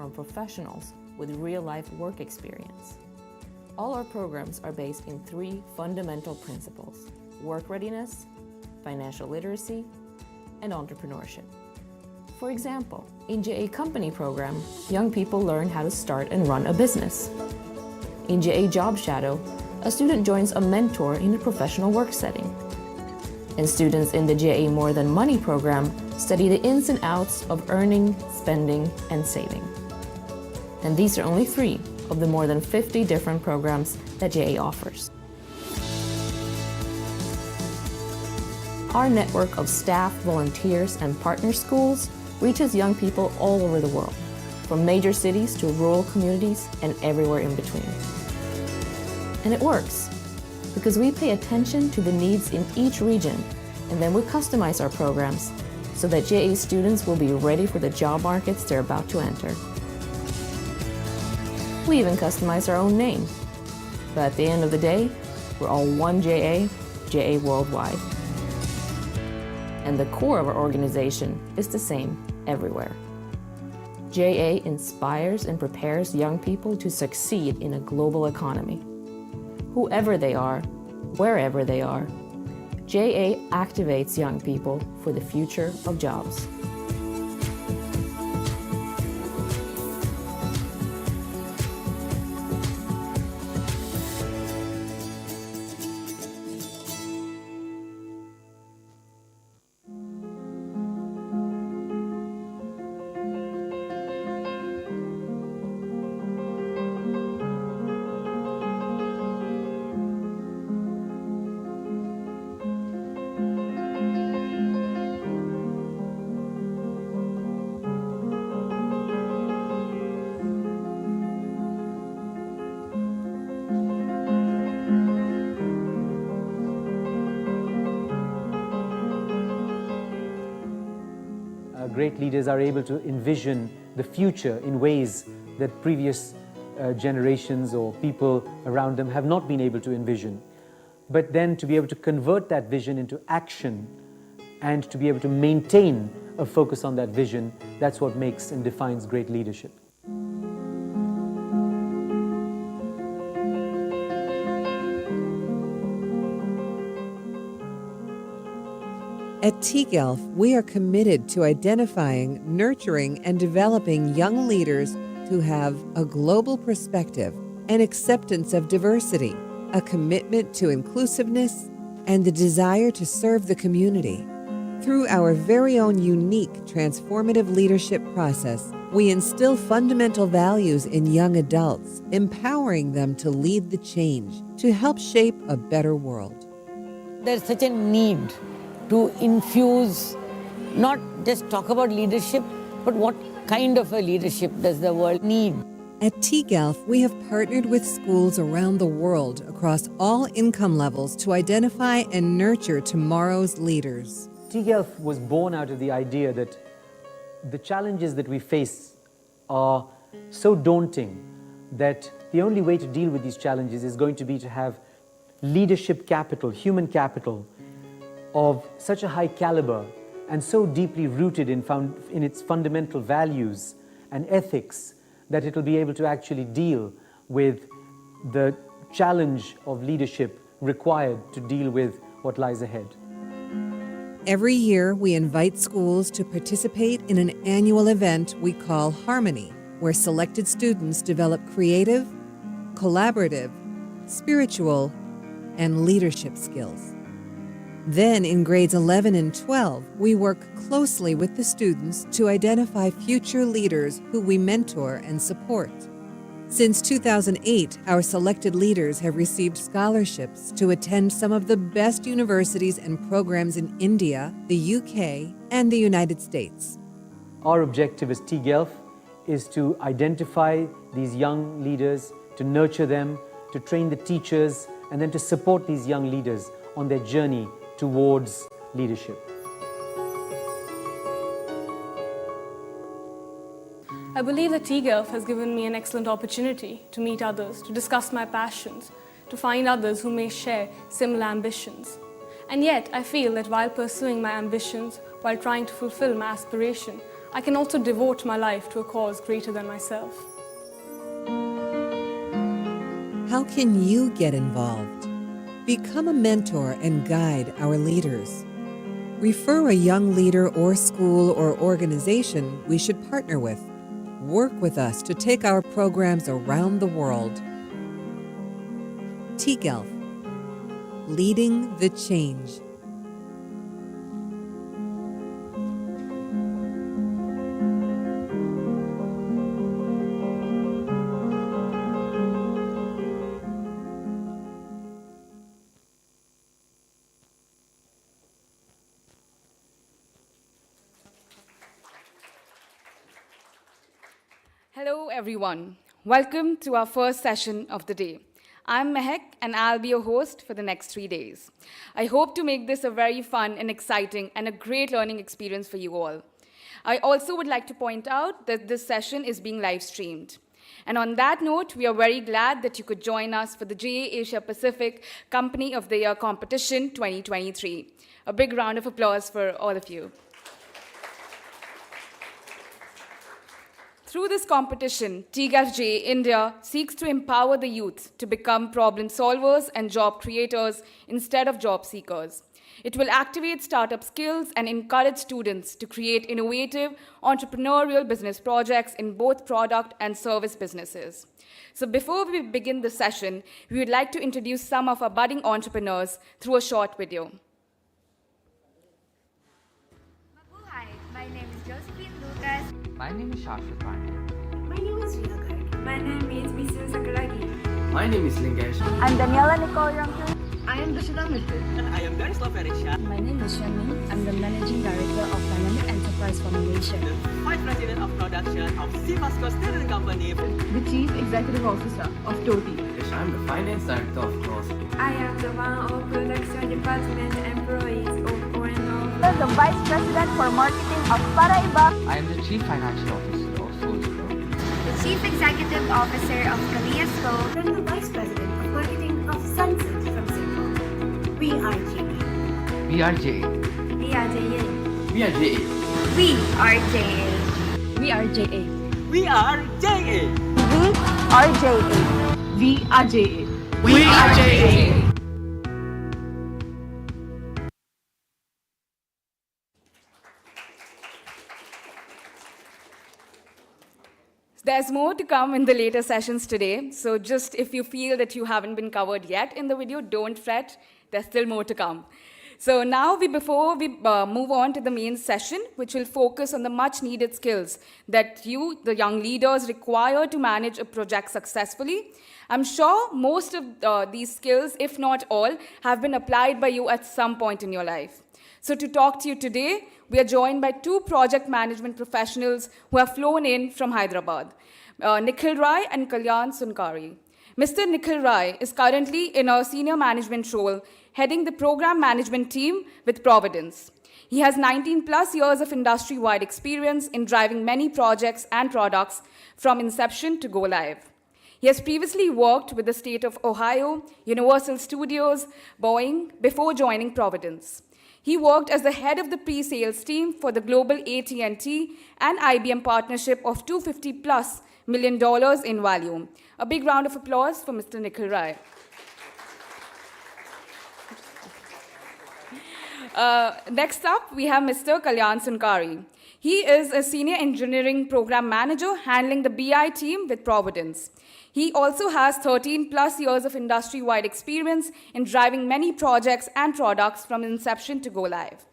from professionals with real-life work experience. All our programs are based in 3 fundamental principles: work readiness, financial literacy, and entrepreneurship. For example, in JA Company program, young people learn how to start and run a business. In JA Job Shadow, a student joins a mentor in a professional work setting. And students in the JA More Than Money program study the ins and outs of earning, spending, and saving. And these are only 3 of the more than 50 different programs that JA offers. Our network of staff, volunteers, and partner schools reaches young people all over the world, from major cities to rural communities and everywhere in between. And it works, because we pay attention to the needs in each region, and then we customize our programs so that JA students will be ready for the job markets they're about to enter. We even customize our own name. But at the end of the day, we're all one JA, JA Worldwide. And the core of our organization is the same everywhere. JA inspires and prepares young people to succeed in a global economy. Whoever they are, wherever they are, JA activates young people for the future of jobs. Great leaders are able to envision the future in ways that previous generations or people around them have not been able to envision. But then to be able to convert that vision into action and to be able to maintain a focus on that vision, that's what makes and defines great leadership. At TGELF, we are committed to identifying, nurturing, and developing young leaders who have a global perspective and acceptance of diversity, a commitment to inclusiveness, and the desire to serve the community. Through our very own unique transformative leadership process, we instill fundamental values in young adults, empowering them to lead the change, to help shape a better world. There's such a need to infuse, not just talk about leadership, but what kind of a leadership does the world need? At TGELF, we have partnered with schools around the world across all income levels to identify and nurture tomorrow's leaders. TGELF was born out of the idea that the challenges that we face are so daunting that the only way to deal with these challenges is going to be to have leadership capital, human capital, of such a high caliber and so deeply rooted in its fundamental values and ethics that it will be able to actually deal with the challenge of leadership required to deal with what lies ahead. Every year, we invite schools to participate in an annual event we call Harmony, where selected students develop creative, collaborative, spiritual, and leadership skills. Then, in grades 11 and 12, we work closely with the students to identify future leaders who we mentor and support. Since 2008, our selected leaders have received scholarships to attend some of the best universities and programs in India, the UK, and the United States. Our objective as TGELF is to identify these young leaders, to nurture them, to train the teachers, and then to support these young leaders on their journey towards leadership. I believe that TGELF has given me an excellent opportunity to meet others, to discuss my passions, to find others who may share similar ambitions. And yet, I feel that while pursuing my ambitions, while trying to fulfill my aspiration, I can also devote my life to a cause greater than myself. How can you get involved? Become a mentor and guide our leaders. Refer a young leader or school or organization we should partner with. Work with us to take our programs around the world. TGELF, leading the change. Hello, everyone. Welcome to our first session of the day. I'm Mehek, and I'll be your host for the next 3 days. I hope to make this a very fun and exciting and a great learning experience for you all. I also would like to point out that this session is being live streamed. And on that note, we are very glad that you could join us for the JA Asia Pacific Company of the Year Competition 2023. A big round of applause for all of you. Through this competition, TGAF-J India seeks to empower the youth to become problem solvers and job creators instead of job seekers. It will activate startup skills and encourage students to create innovative entrepreneurial business projects in both product and service businesses. So before we begin the session, we would like to introduce some of our budding entrepreneurs through a short video. Hi, my name is Josephine Lucas. My name is Shashwat Pandey. My name is Riya Garg. My name is Bisu Sakuragi. My name is Lingesh. I'm Daniela Nicole Ramkun. I am Dashita Mittal. I am Darislav Erisha. My name is Shanmin. I'm the Managing Director of Dynamic Enterprise Formulation. The Vice President of Production of Seabasco Steering Company. The Chief Executive Officer of Toti. Yes, I am the Finance Director of course. I am the one of Production Department employees of O&O. The Vice President for Marketing of Paraiba. I am the Chief Financial Officer of Soulsco. The Chief Executive Officer of Kaliasco. I'm the Vice President of Marketing of Sunset from Simple. We are JA. We are JA. We are JA. We are JA. We are JA. We are JA. We are JA. We are JA. We are JA. We are JA. There's more to come in the later sessions today, so just if you feel that you haven't been covered yet in the video, don't fret, there's still more to come. So now, before we move on to the main session, which will focus on the much needed skills that you, the young leaders, require to manage a project successfully, I'm sure most of these skills, if not all, have been applied by you at some point in your life. So to talk to you today, we are joined by two project management professionals who have flown in from Hyderabad, Nikhil Rai and Kalyan Sunkari. Mr. Nikhil Rai is currently in a senior management role, heading the program management team with Providence. He has 19 plus years of industry-wide experience in driving many projects and products from inception to go live. He has previously worked with the state of Ohio, Universal Studios, Boeing, before joining Providence. He worked as the head of the pre-sales team for the global AT&T and IBM partnership of $250+ million in value. A big round of applause for Mr. Nikhil Rai. Next up, we have Mr. Kalyan Sunkari. He is a senior engineering program manager handling the BI team with Providence. He also has 13 plus years of industry-wide experience in driving many projects and products from inception to go live.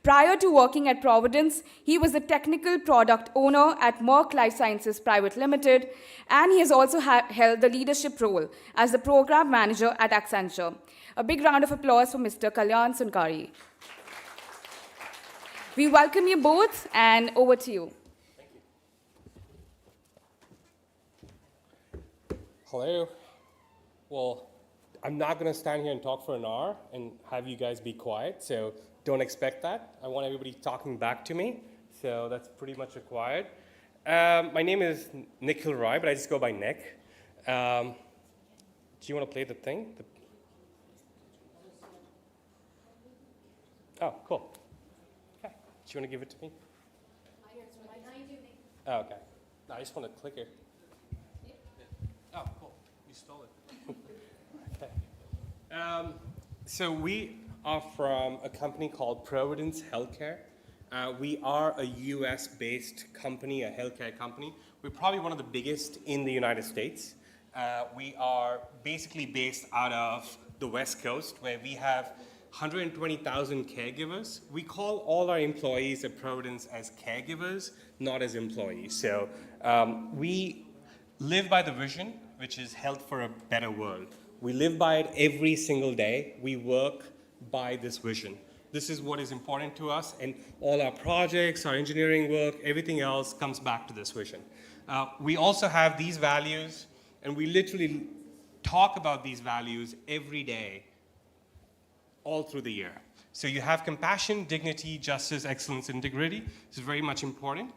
Prior to working at Providence, he was a technical product owner at Merck Life Sciences Private Limited, and he has also held the leadership role as the program manager at Accenture. A big round of applause for Mr. Kalyan Sunkari. We welcome you both, and over to you. Hello. Well, I'm not going to stand here and talk for an hour and have you guys be quiet, so don't expect that. I want everybody talking back to me, so that's pretty much required. My name is Nikhil Rai, but I just go by Nick. Do you want to play the thing? Oh, cool. Okay. Do you want to give it to me? Oh, okay. No, I just want to click it. Oh, cool. You stole it. Okay. So we are from a company called Providence Healthcare. We are a US-based company, a healthcare company. We're probably one of the biggest in the United States. We are basically based out of the West Coast, where we have 120,000 caregivers. We call all our employees at Providence as caregivers, not as employees. So we live by the vision, which is health for a better world. We live by it every single day. We work by this vision. This is what is important to us, and all our projects, our engineering work, everything else comes back to this vision. We also have these values, and we literally talk about these values every day, all through the year. So you have compassion, dignity, justice, excellence, integrity. This is very much important.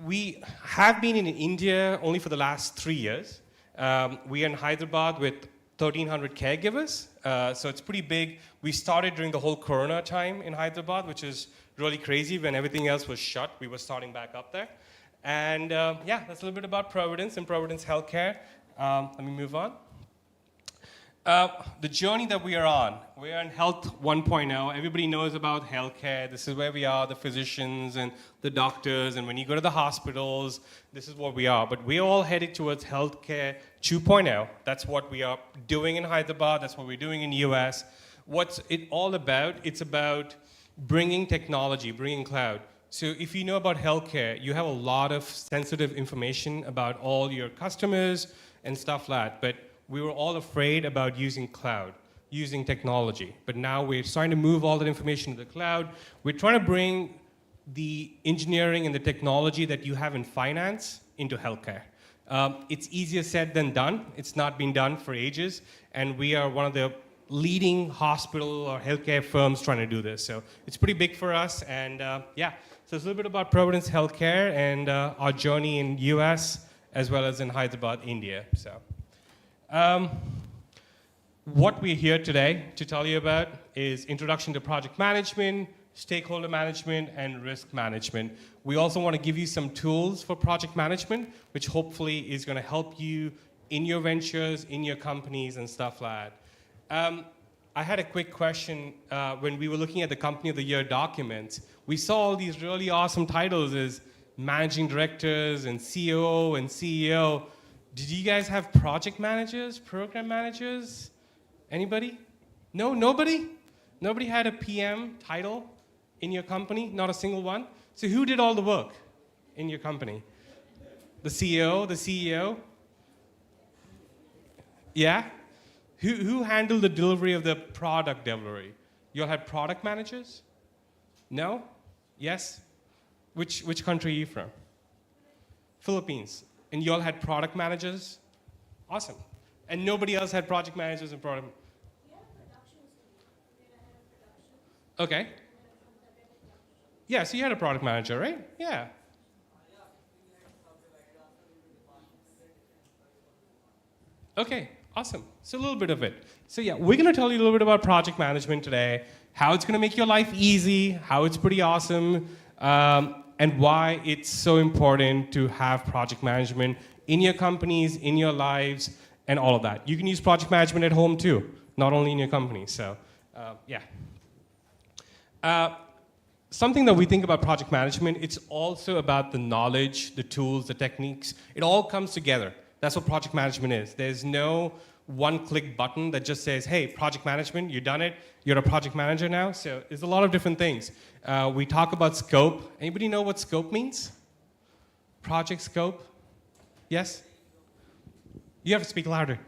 We have been in India only for the last 3 years. We are in Hyderabad with 1,300 caregivers, so it's pretty big. We started during the whole Corona time in Hyderabad, which is really crazy. When everything else was shut, we were starting back up there. And yeah, that's a little bit about Providence and Providence Healthcare. Let me move on. The journey that we are in Health 1.0. Everybody knows about healthcare. This is where we are, the physicians and the doctors, and when you go to the hospitals, this is what we are. But we're all headed towards healthcare 2.0. That's what we are doing in Hyderabad. That's what we're doing in the US. What's it all about? It's about bringing technology, bringing cloud. So if you know about healthcare, you have a lot of sensitive information about all your customers and stuff like that. But we were all afraid about using cloud, using technology. But now we're starting to move all that information to the cloud. We're trying to bring the engineering and the technology that you have in finance into healthcare. It's easier said than done. It's not been done for ages. And we are one of the leading hospital or healthcare firms trying to do this. So it's pretty big for us. And yeah, so it's a little bit about Providence Healthcare and our journey in US as well as in Hyderabad, India. So. What we're here today to tell you about is introduction to project management, stakeholder management, and risk management. We also want to give you some tools for project management, which hopefully is going to help you in your ventures, in your companies, and stuff like that. I had a quick question. When we were looking at the Company of the Year documents, we saw all these really awesome titles as managing directors and COO and CEO. Did you guys have project managers, program managers? Anybody? No, nobody? Nobody had a PM title in your company? Not a single one? So who did all the work in your company? The CEO, the CEO? Yeah? Who handled the delivery of the product delivery? You all had product managers? No? Yes? Which country are you from? Philippines. And you all had product managers? Awesome. And nobody else had project managers and product? We had a production team. Okay. Yeah, so you had a product manager, right? Yeah. Okay, awesome. So a little bit of it. So yeah, we're going to tell you a little bit about project management today, how it's going to make your life easy, how it's pretty awesome, and why it's so important to have project management in your companies, in your lives, and all of that. You can use project management at home too, not only in your company. So, yeah. Something that we think about project management, it's also about the knowledge, the tools, the techniques. It all comes together. That's what project management is. There's no one-click button that just says, hey, project management, you've done it, you're a project manager now. So there's a lot of different things. We talk about scope. Anybody know what scope means? Project scope? Yes? You have to speak louder.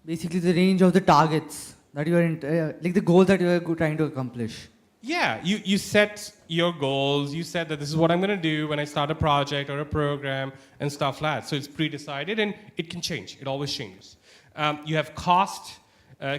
Basically the range of the targets that you are, like the goal that you are trying to accomplish. Yeah, you set your goals, you said that this is what I'm going to do when I start a project or a program and stuff like that. So it's pre-decided and it can change. It always changes. You have cost.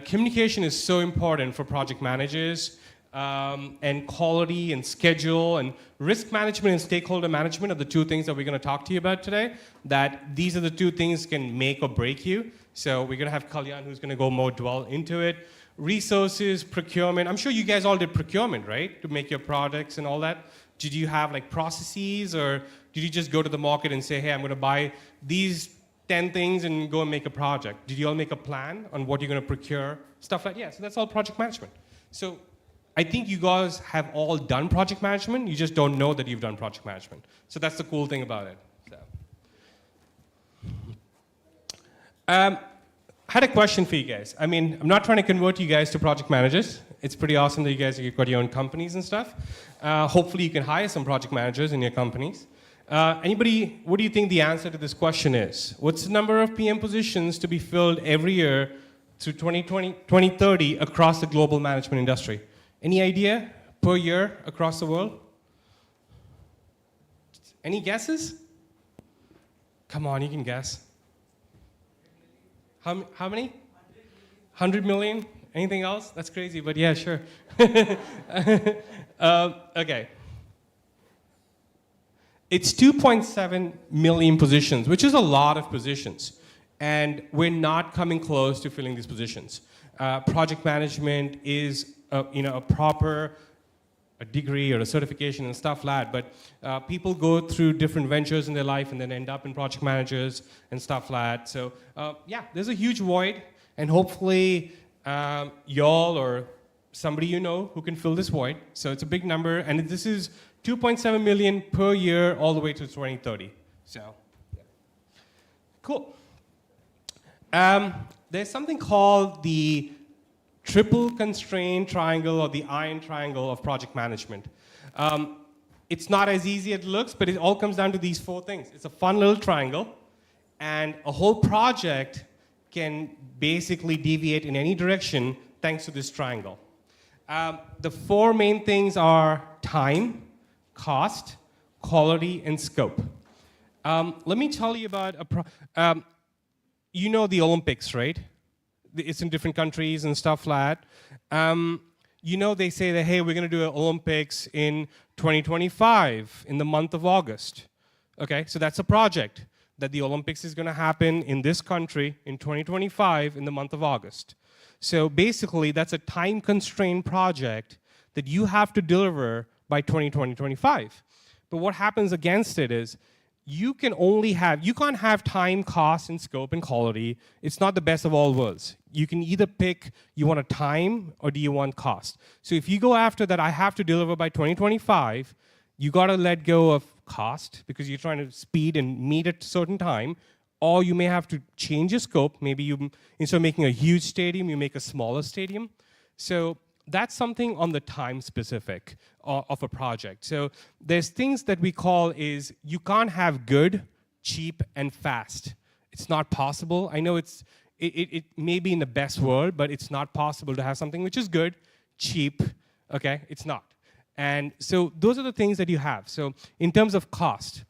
Communication is so important for project managers, and quality and schedule and risk management and stakeholder management are the two things that we're going to talk to you about today, that these are the two things can make or break you. So we're going to have Kalyan who's going to go more dwell into it. Resources, procurement. I'm sure you guys all did procurement, right? To make your products and all that. Did you have like processes, or did you just go to the market and say, hey, I'm going to buy these 10 things and go and make a project? Did you all make a plan on what you're going to procure? Stuff like that. Yeah, so that's all project management. So I think you guys have all done project management. You just don't know that you've done project management. So that's the cool thing about it. So. I had a question for you guys. I mean, I'm not trying to convert you guys to project managers. It's pretty awesome that you guys have got your own companies and stuff. Hopefully you can hire some project managers in your companies. Anybody, what do you think the answer to this question is? What's the number of PM positions to be filled every year through 2030 across the global management industry? Any idea per year across the world? Any guesses? Come on, you can guess. How many? 100 million? Anything else? That's crazy, but yeah, sure. Okay. It's 2.7 million positions, which is a lot of positions. And we're not coming close to filling these positions. Project management is a proper degree or a certification and stuff like that, but people go through different ventures in their life and then end up in project managers and stuff like that. So yeah, there's a huge void, and hopefully y'all or somebody you know who can fill this void. So it's a big number, and this is 2.7 million per year all the way to 2030. So yeah. Cool. There's something called the triple constraint triangle or the iron triangle of project management. It's not as easy as it looks, but it all comes down to these four things. It's a fun little triangle, and a whole project can basically deviate in any direction thanks to this triangle. The four main things are time, cost, quality, and scope. Let me tell you about you know the Olympics, right? It's in different countries and stuff like that. You know, they say that, hey, we're going to do an Olympics in 2025 in the month of August. Okay, so that's a project that the Olympics is going to happen in this country in 2025 in the month of August. So basically, that's a time-constrained project that you have to deliver by 2025. But what happens against it is you can't have time, cost, and scope and quality. It's not the best of all worlds. You can either pick, you want a time or do you want cost. So if you go after that, I have to deliver by 2025, you got to let go of cost because you're trying to speed and meet at a certain time, or you may have to change your scope. Maybe you, instead of making a huge stadium, you make a smaller stadium. So that's something on the time specific of a project. So there's things that we call is you can't have good, cheap, and fast. It's not possible. I know it may be in the best world, but it's not possible to have something which is good, cheap, okay? It's not. And so those are the things that you have. So in terms of cost,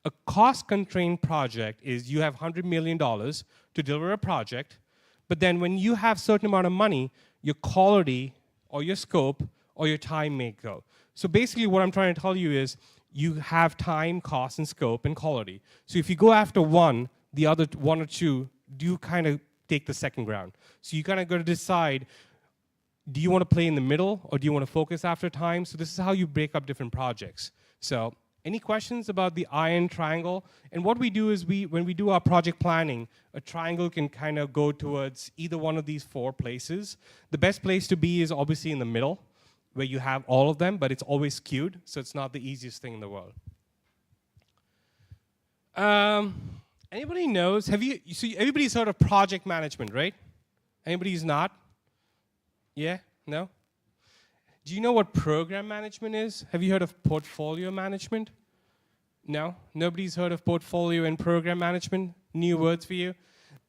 a cost-constrained project is you have $100 million to deliver a project, but then when you have certain amount of money, your quality or your scope or your time may go. So basically what I'm trying to tell you is you have time, cost, and scope and quality. So if you go after one, the other one or two, do you kind of take the second ground? So you kind of got to decide, do you want to play in the middle or do you want to focus after time? So this is how you break up different projects. So any questions about the iron triangle? And what we do is when we do our project planning, a triangle can kind of go towards either one of these four places. The best place to be is obviously in the middle, where you have all of them, but it's always skewed, so it's not the easiest thing in the world. Anybody knows, so everybody's heard of project management, right? Anybody who's not? Yeah? No? Do you know what program management is? Have you heard of portfolio management? No? Nobody's heard of portfolio and program management? New words for you?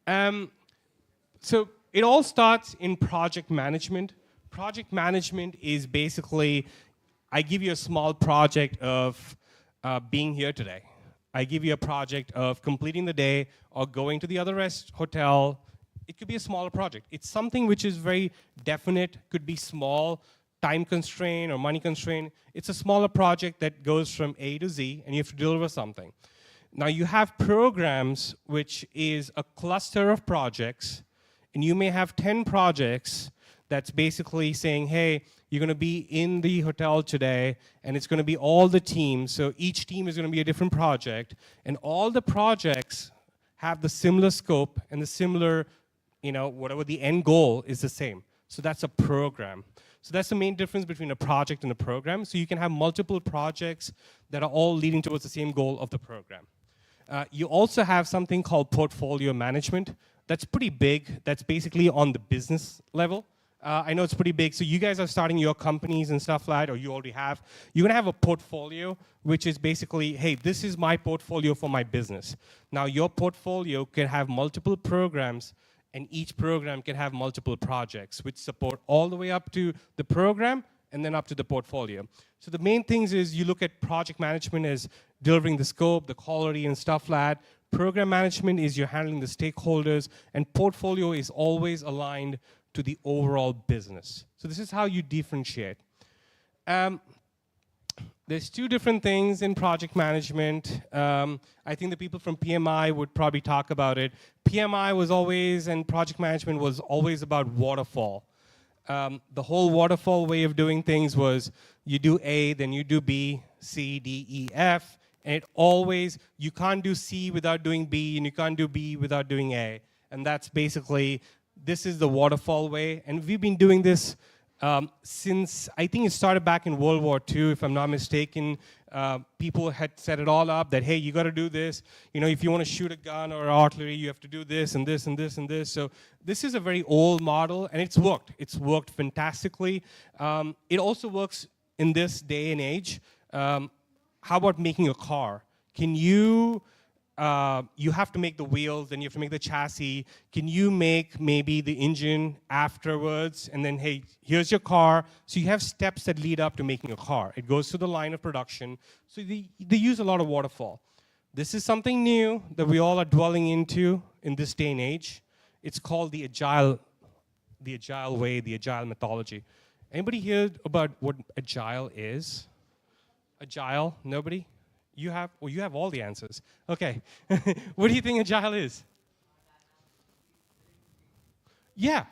So it all starts in project management. Project management is basically, I give you a small project of being here today. I give you a project of completing the day or going to the other hotel. It could be a smaller project. It's something which is very definite, could be small, time constraint or money constraint. It's a smaller project that goes from A to Z, and you have to deliver something. Now you have programs, which is a cluster of projects, and you may have 10 projects that's basically saying, hey, You're going to be in the hotel today, and it's going to be all the teams. So each team is going to be a different project, and all the projects have the similar scope and the similar, whatever the end goal is the same. So that's a program. So that's the main difference between a project and a program. So you can have multiple projects that are all leading towards the same goal of the program. You also have something called portfolio management. That's pretty big. That's basically on the business level. I know it's pretty big. So you guys are starting your companies and stuff like that, or you already have. You're going to have a portfolio, which is basically, hey, this is my portfolio for my business. Now, your portfolio can have multiple programs, and each program can have multiple projects, which support all the way up to the program and then up to the portfolio. So the main things is you look at project management as delivering the scope, the quality, and stuff like that. Program management is you're handling the stakeholders, and portfolio is always aligned to the overall business. So this is how you differentiate. There's two different things in project management. I think the people from PMI would probably talk about it. PMI was always, and project management was always about waterfall. The whole waterfall way of doing things was you do A, then you do B, C, D, E, F, and it always, you can't do C without doing B, and you can't do B without doing A. And that's basically, this is the waterfall way. And we've been doing this since, I think it started back in World War II, if I'm not mistaken. People had set it all up that, hey, you got to do this. If you want to shoot a gun or artillery, you have to do this and this and this and this. So this is a very old model, and it's worked. It's worked fantastically. It also works in this day and age. How about making a car? Can you have to make the wheels, then you have to make the chassis. Can you make maybe the engine afterwards? And then, hey, here's your car. So you have steps that lead up to making a car. It goes to the line of production. So they use a lot of waterfall. This is something new that we all are dwelling into in this day and age. It's called the agile way, the agile methodology. Anybody hear about what agile is? Agile? Nobody? You have all the answers. Okay. What do you think agile is? Yeah.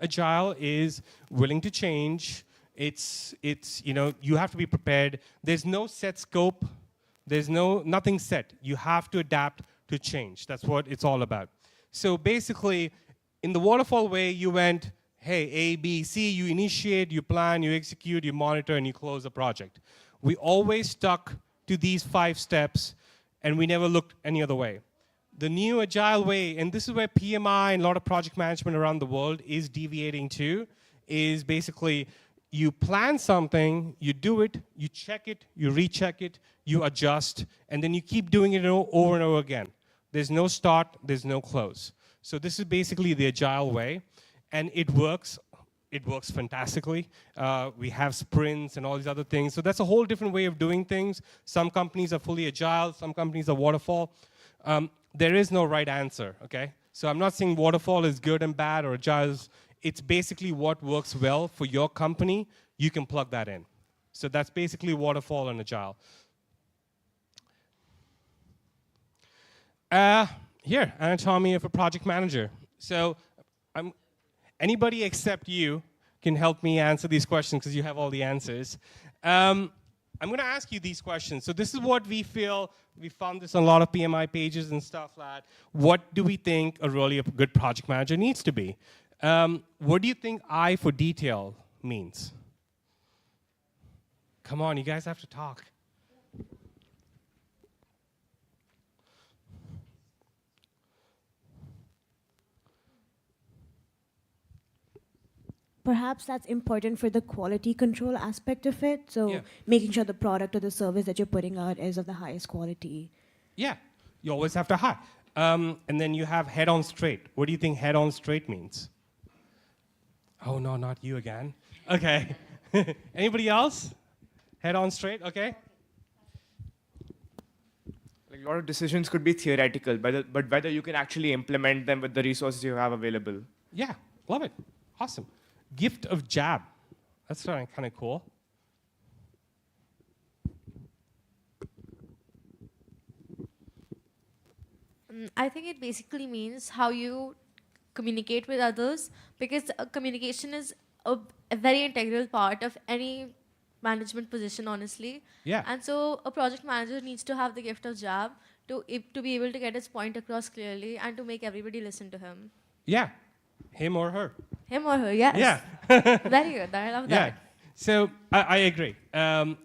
Agile is willing to change. It's you have to be prepared. There's no set scope. There's nothing set. You have to adapt to change. That's what it's all about. So basically, in the waterfall way, you went, hey, A, B, C, you initiate, you plan, you execute, you monitor, and you close the project. We always stuck to these 5 steps, and we never looked any other way. The new agile way, and this is where PMI and a lot of project management around the world is deviating to, is basically you plan something, you do it, you check it, you recheck it, you adjust, and then you keep doing it over and over again. There's no start, there's no close. So this is basically the agile way, and it works. It works fantastically. We have sprints and all these other things. So that's a whole different way of doing things. Some companies are fully agile, some companies are waterfall. There is no right answer, okay? So I'm not saying waterfall is good and bad or agile. It's basically what works well for your company. You can plug that in. So that's basically waterfall and agile. Here, anatomy of a project manager. So anybody except you can help me answer these questions because you have all the answers. I'm going to ask you these questions. So this is what we feel. We found this on a lot of PMI pages and stuff like that. What do we think a good project manager needs to be? What do you think I for detail means? Come on, you guys have to talk. Perhaps that's important for the quality control aspect of it. So making sure the product or the service that you're putting out is of the highest quality. Yeah, you always have to hire. And then you have head on straight. What do you think head on straight means? Oh, no, not you again. Okay. Anybody else? Head on straight, okay. Like a lot of decisions could be theoretical, but whether you can actually implement them with the resources you have available. Yeah, love it. Awesome. Gift of jab. That's kind of cool. I think it basically means how you communicate with others, because communication is a very integral part of any management position, honestly. Yeah. And so a project manager needs to have the gift of gab to be able to get his point across clearly and to make everybody listen to him. Yeah, him or her. Him or her, yes. Yeah. Very good. I love that. Yeah. So I agree.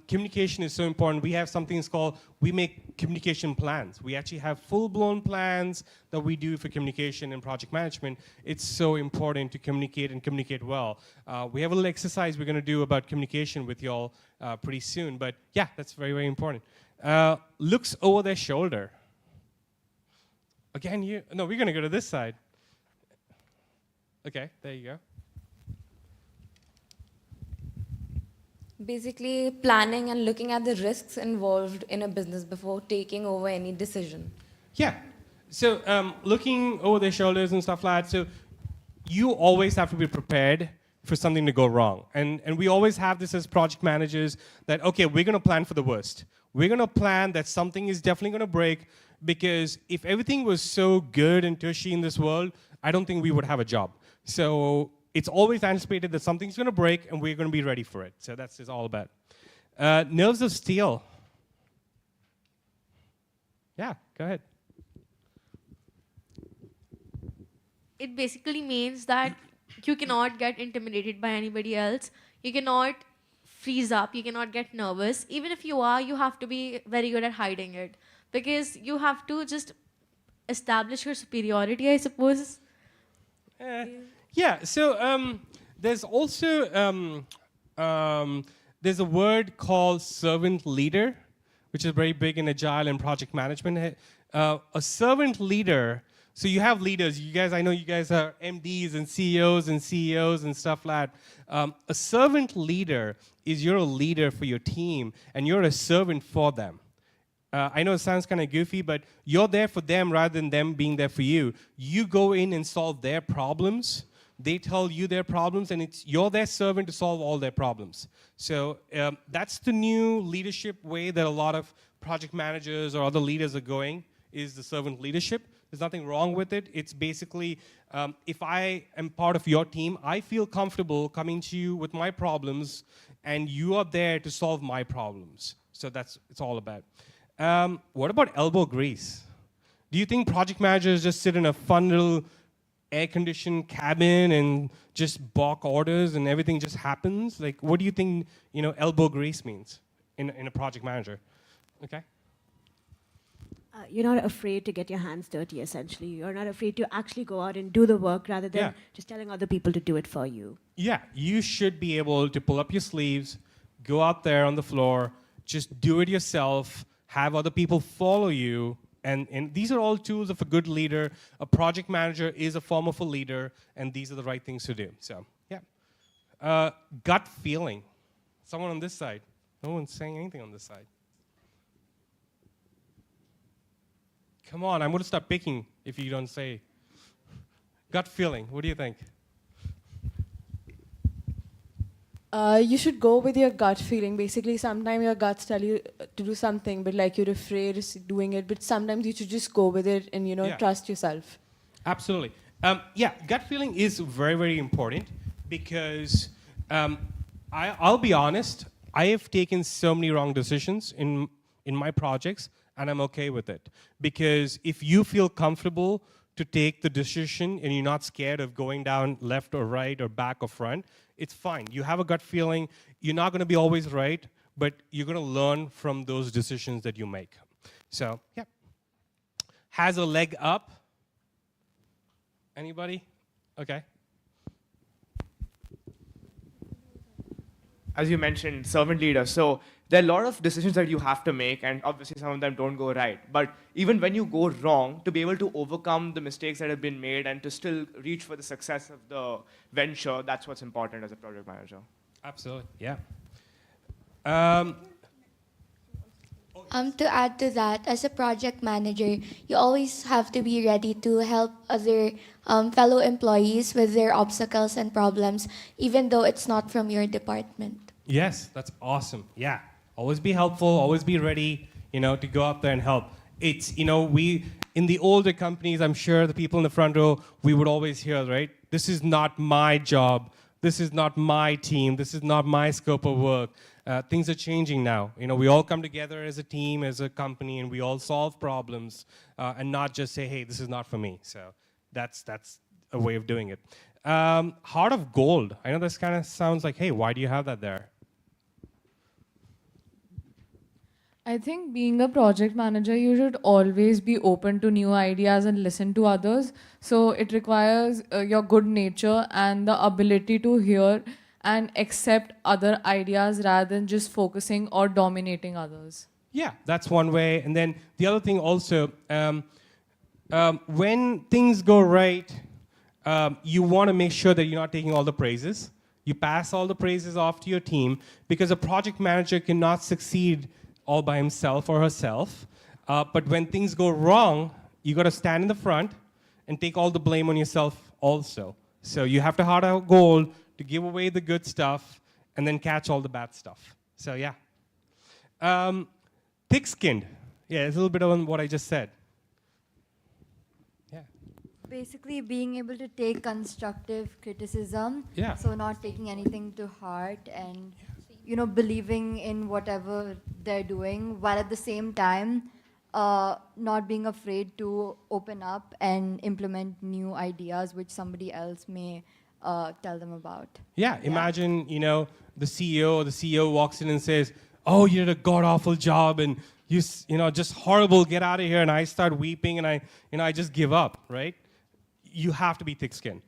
Communication is so important. We have something called, we make communication plans. We actually have full-blown plans that we do for communication and project management. It's so important to communicate and communicate well. We have a little exercise we're going to do about communication with y'all pretty soon. But yeah, that's very, very important. Looks over their shoulder. Again, no, we're going to go to this side. Okay, there you go. Basically, planning and looking at the risks involved in a business before taking over any decision. Yeah. So looking over their shoulders and stuff like that. So you always have to be prepared for something to go wrong. And we always have this as project managers that, okay, we're going to plan for the worst. We're going to plan that something is definitely going to break, because if everything was so good and tushy in this world, I don't think we would have a job. So it's always anticipated that something's going to break, and we're going to be ready for it. So that's just all about. Nerves of steel. Yeah, go ahead. It basically means that you cannot get intimidated by anybody else. You cannot freeze up. You cannot get nervous. Even if you are, you have to be very good at hiding it, because you have to just establish your superiority, I suppose. Yeah, so there's also, there's a word called servant leader, which is very big in agile and project management. A servant leader, so you have leaders. You guys, I know you guys are MDs and CEOs and stuff like that. A servant leader is you're a leader for your team, and you're a servant for them. I know it sounds kind of goofy, but you're there for them rather than them being there for you. You go in and solve their problems. They tell you their problems, and you're their servant to solve all their problems. So that's the new leadership way that a lot of project managers or other leaders are going, is the servant leadership. There's nothing wrong with it. It's basically, if I am part of your team, I feel comfortable coming to you with my problems, and you are there to solve my problems. So that's it's all about. What about elbow grease? Do you think project managers just sit in a fun little air-conditioned cabin and just balk orders and everything just happens? Like, what do you think, elbow grease means in a project manager? Okay. You're not afraid to get your hands dirty, essentially. You're not afraid to actually go out and do the work rather than just telling other people to do it for you. Yeah, you should be able to pull up your sleeves, go out there on the floor, just do it yourself, have other people follow you. And these are all tools of a good leader. A project manager is a form of a leader, and these are the right things to do. So, yeah. Gut feeling. Someone on this side. No one's saying anything on this side. Come on, I'm going to start picking if you don't say. Gut feeling, what do you think? You should go with your gut feeling. Basically, sometimes your guts tell you to do something, but like you're afraid of doing it. But sometimes you should just go with it and, trust yourself. Absolutely. Yeah, gut feeling is very, very important, because I'll be honest, I have taken so many wrong decisions in my projects, and I'm okay with it. Because if you feel comfortable to take the decision and you're not scared of going down left or right or back or front, it's fine. You have a gut feeling. You're not going to be always right, but you're going to learn from those decisions that you make. So, yeah. Has a leg up? Anybody? Okay. As you mentioned, servant leader. So there are a lot of decisions that you have to make, and obviously some of them don't go right. But even when you go wrong, to be able to overcome the mistakes that have been made and to still reach for the success of the venture, that's what's important as a project manager. Absolutely, yeah. To add to that, as a project manager, you always have to be ready to help other fellow employees with their obstacles and problems, even though it's not from your department. Yes, that's awesome. Yeah, always be helpful, always be ready, to go out there and help. It's, we, in the older companies, I'm sure the people in the front row, we would always hear, right? This is not my job. this is not my team, this is not my scope of work. Things are changing now. We all come together as a team, as a company, and we all solve problems, and not just say, hey, this is not for me. So that's a way of doing it. Heart of gold. I know this kind of sounds like, hey, why do you have that there? I think being a project manager, you should always be open to new ideas and listen to others. So it requires your good nature and the ability to hear and accept other ideas rather than just focusing or dominating others. Yeah, that's one way. And then the other thing also, when things go right, you want to make sure that you're not taking all the praises. You pass all the praises off to your team, because a project manager cannot succeed all by himself or herself. But when things go wrong, you got to stand in the front and take all the blame on yourself also. So you have to heart out gold to give away the good stuff and then catch all the bad stuff. So yeah. Thick-skinned. Yeah, it's a little bit on what I just said. Yeah. Basically, being able to take constructive criticism. Yeah. So not taking anything to heart and believing in whatever they're doing, while at the same time not being afraid to open up and implement new ideas which somebody else may tell them about. Yeah, imagine, the CEO or the CEO walks in and says, oh, you did a god-awful job and just horrible, get out of here. And I start weeping and I just give up, right? You have to be thick-skinned.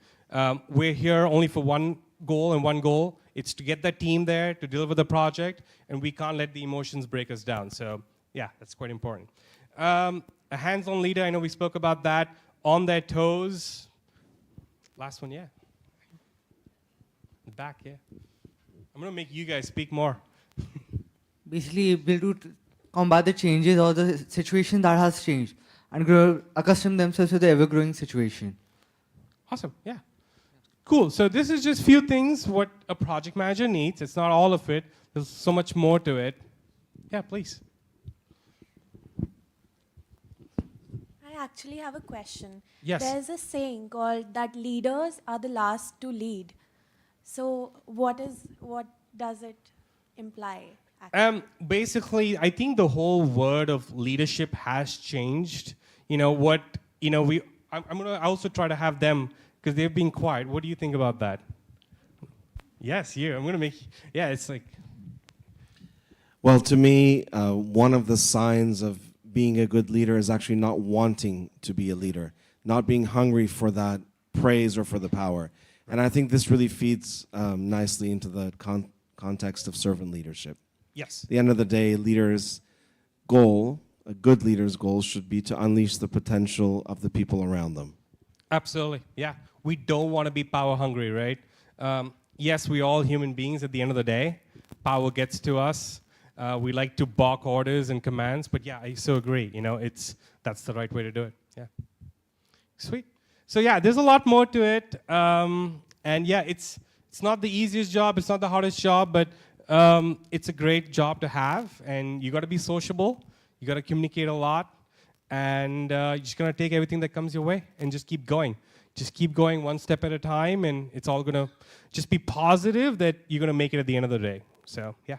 We're here only for one goal and one goal. It's to get that team there, to deliver the project, and we can't let the emotions break us down. So yeah, that's quite important. A hands-on leader, I know we spoke about that. On their toes. Last one, yeah. Back, yeah. I'm going to make you guys speak more. Basically, able to combat the changes or the situation that has changed and accustom themselves to the ever-growing situation. Awesome, yeah. Cool, so this is just few things what a project manager needs. It's not all of it. There's so much more to it. Yeah, please. I actually have a question. Yes. There's a saying called that leaders are the last to lead. So what does it imply? Basically, I think the whole word of leadership has changed. I'm going to also try to have them, because they've been quiet. What do you think about that? Yes, you. I'm going to make, yeah, it's like. Well, to me, one of the signs of being a good leader is actually not wanting to be a leader, not being hungry for that praise or for the power. And I think this really feeds nicely into the context of servant leadership. Yes. At the end of the day, leaders' goal, a good leader's goal, should be to unleash the potential of the people around them. Absolutely, yeah. We don't want to be power hungry, right? Yes, we're all human beings at the end of the day. Power gets to us. We like to balk orders and commands, but yeah, I so agree. That's the right way to do it. Yeah. Sweet. So yeah, there's a lot more to it. And yeah, it's not the easiest job, it's not the hardest job, but it's a great job to have. And you got to be sociable. You got to communicate a lot. And you're just going to take everything that comes your way and just keep going. Just keep going one step at a time, and it's all going to just be positive that you're going to make it at the end of the day. So, yeah.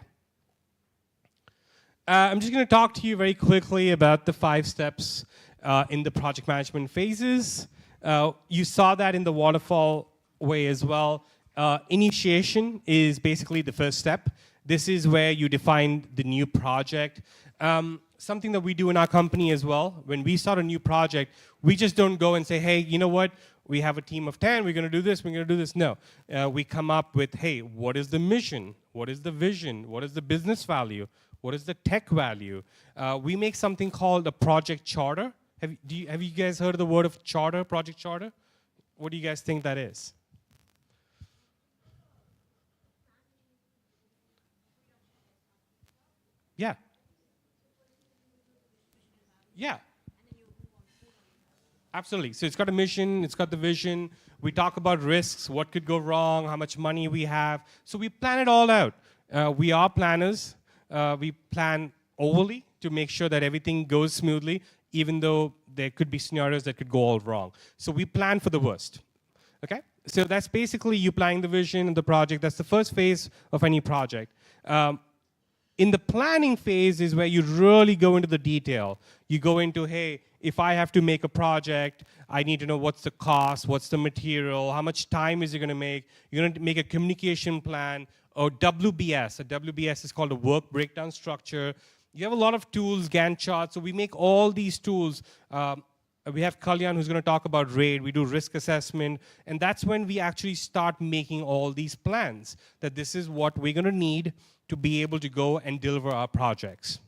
I'm just going to talk to you very quickly about the 5 steps in the project management phases. You saw that in the waterfall way as well. Initiation is basically the first step. This is where you define the new project. Something that we do in our company as well. When we start a new project, we just don't go and say, hey, you know what? We have a team of 10, we're going to do this, we're going to do this. No. We come up with, hey, what is the mission? What is the vision? What is the business value? What is the tech value? We make something called a project charter. Have you guys heard of the word of charter, project charter? What do you guys think that is? Yeah. Yeah. Absolutely. So it's got a mission, it's got the vision. We talk about risks, what could go wrong, how much money we have. So we plan it all out. We are planners. We plan overly to make sure that everything goes smoothly, even though there could be scenarios that could go all wrong. So we plan for the worst. Okay? So that's basically you planning the vision of the project. That's the first phase of any project. In the planning phase is where you really go into the detail. You go into, hey, if I have to make a project, I need to know what's the cost, what's the material, how much time is it going to make. You're going to make a communication plan, or WBS. A WBS is called a work breakdown structure. You have a lot of tools, Gantt charts. So we make all these tools. We have Kalyan who's going to talk about RAID. We do risk assessment. And that's when we actually start making all these plans, that this is what we're going to need to be able to go and deliver our projects.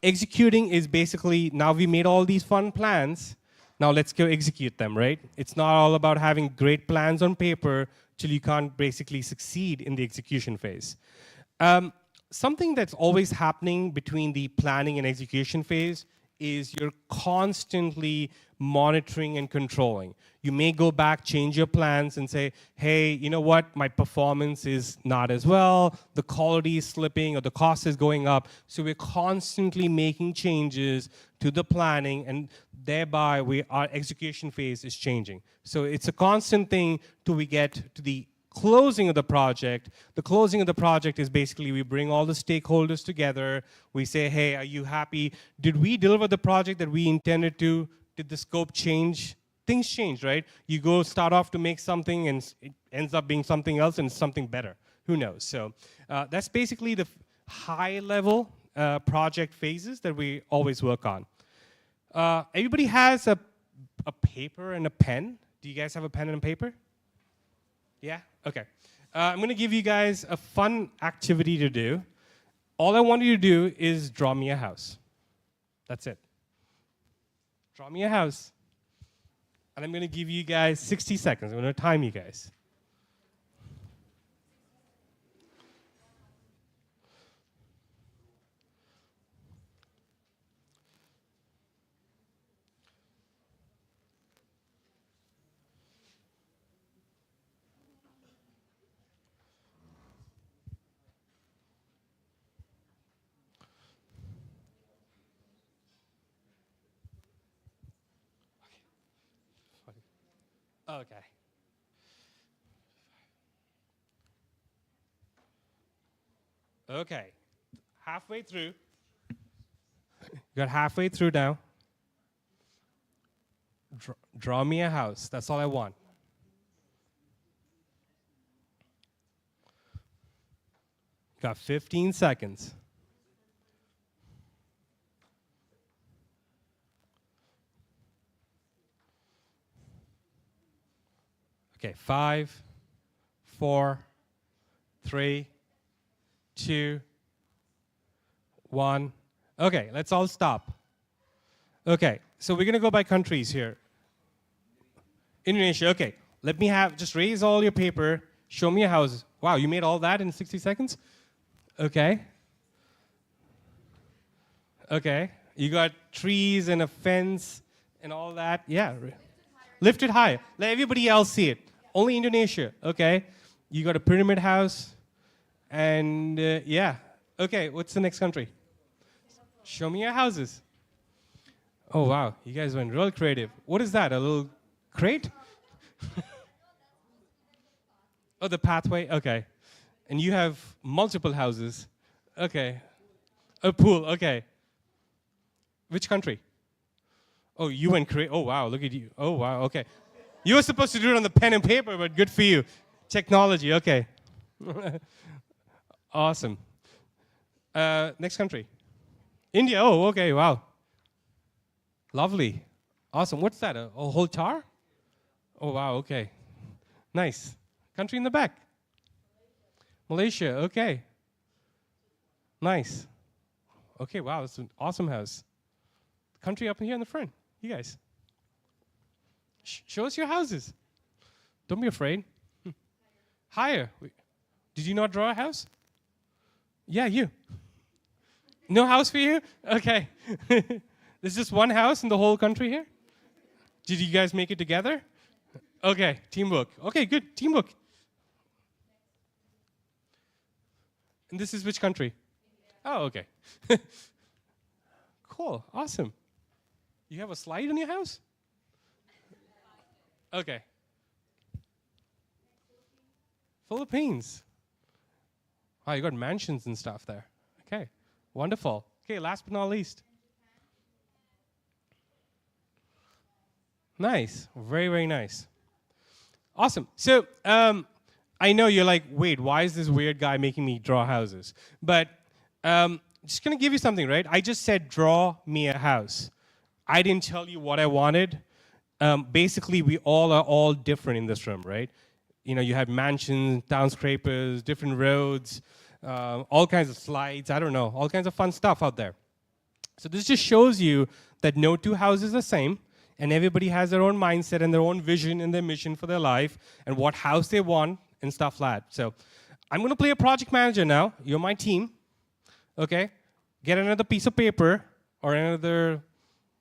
Executing is basically, now we made all these fun plans, now let's go execute them, right? It's not all about having great plans on paper till you can't basically succeed in the execution phase. Something that's always happening between the planning and execution phase is you're constantly monitoring and controlling. You may go back, change your plans, and say, hey, you know what, my performance is not as well, the quality is slipping, or the cost is going up. So we're constantly making changes to the planning, and thereby our execution phase is changing. So it's a constant thing till we get to the closing of the project. The closing of the project is basically we bring all the stakeholders together. We say, hey, are you happy? Did we deliver the project that we intended to? Did the scope change? Things change, right? You go start off to make something and it ends up being something else and something better. Who knows? So that's basically the high level project phases that we always work on. Everybody has a paper and a pen. Do you guys have a pen and a paper? Yeah? Okay. I'm going to give you guys a fun activity to do. All I want you to do is draw me a house. That's it. Draw me a house. And I'm going to give you guys 60 seconds. I'm going to time you guys. Okay. Okay. Halfway through. You got halfway through now. Draw me a house. That's all I want. Got 15 seconds. Okay, 5, 4, 3, 2, 1. Okay, let's all stop. Okay, so we're going to go by countries here. Indonesia, okay. Let me just raise all your paper. Show me a house. Wow, you made all that in 60 seconds? Okay. Okay, you got trees and a fence and all that. Yeah. Lift it high. Let everybody else see it. Only Indonesia, okay. You got a pyramid house, and yeah. Okay, what's the next country? Show me your houses. Oh, wow, you guys went real creative. What is that, a little crate? Oh, the pathway, okay. And you have multiple houses. Okay. A pool, okay. Which country? Oh, you went creative. Oh, wow, look at you. Oh, wow, okay. You were supposed to do it on the pen and paper, but good for you. Technology, okay. Awesome. Next country. India, oh, okay, wow. Lovely. Awesome. What's that, a whole tar? Oh, wow, okay. Nice. Country in the back. Malaysia, okay. Nice. Okay, wow, it's an awesome house. Country up in here in the front, you guys. Show us your houses. Don't be afraid. Higher. Did you not draw a house? Yeah, you. No house for you? Okay. There's just one house in the whole country here? Did you guys make it together? Okay, teamwork. Okay, good, teamwork. And this is which country? Oh, okay. Cool, awesome. You have a slide in your house? Okay. Philippines. Wow, you got mansions and stuff there. Okay, wonderful. Okay, last but not least. Nice, very, very nice. Awesome. So I know you're like, wait, why is this weird guy making me draw houses? But just gonna give you something, right? I just said, draw me a house. I didn't tell you what I wanted. Basically, we all are all different in this room, right? You know, you have mansions, town scrapers, different roads, all kinds of slides, I don't know, all kinds of fun stuff out there. So this just shows you that no two houses are the same, and everybody has their own mindset and their own vision and their mission for their life and what house they want and stuff like that. So I'm going to play a project manager now. You're my team. Okay? Get another piece of paper or another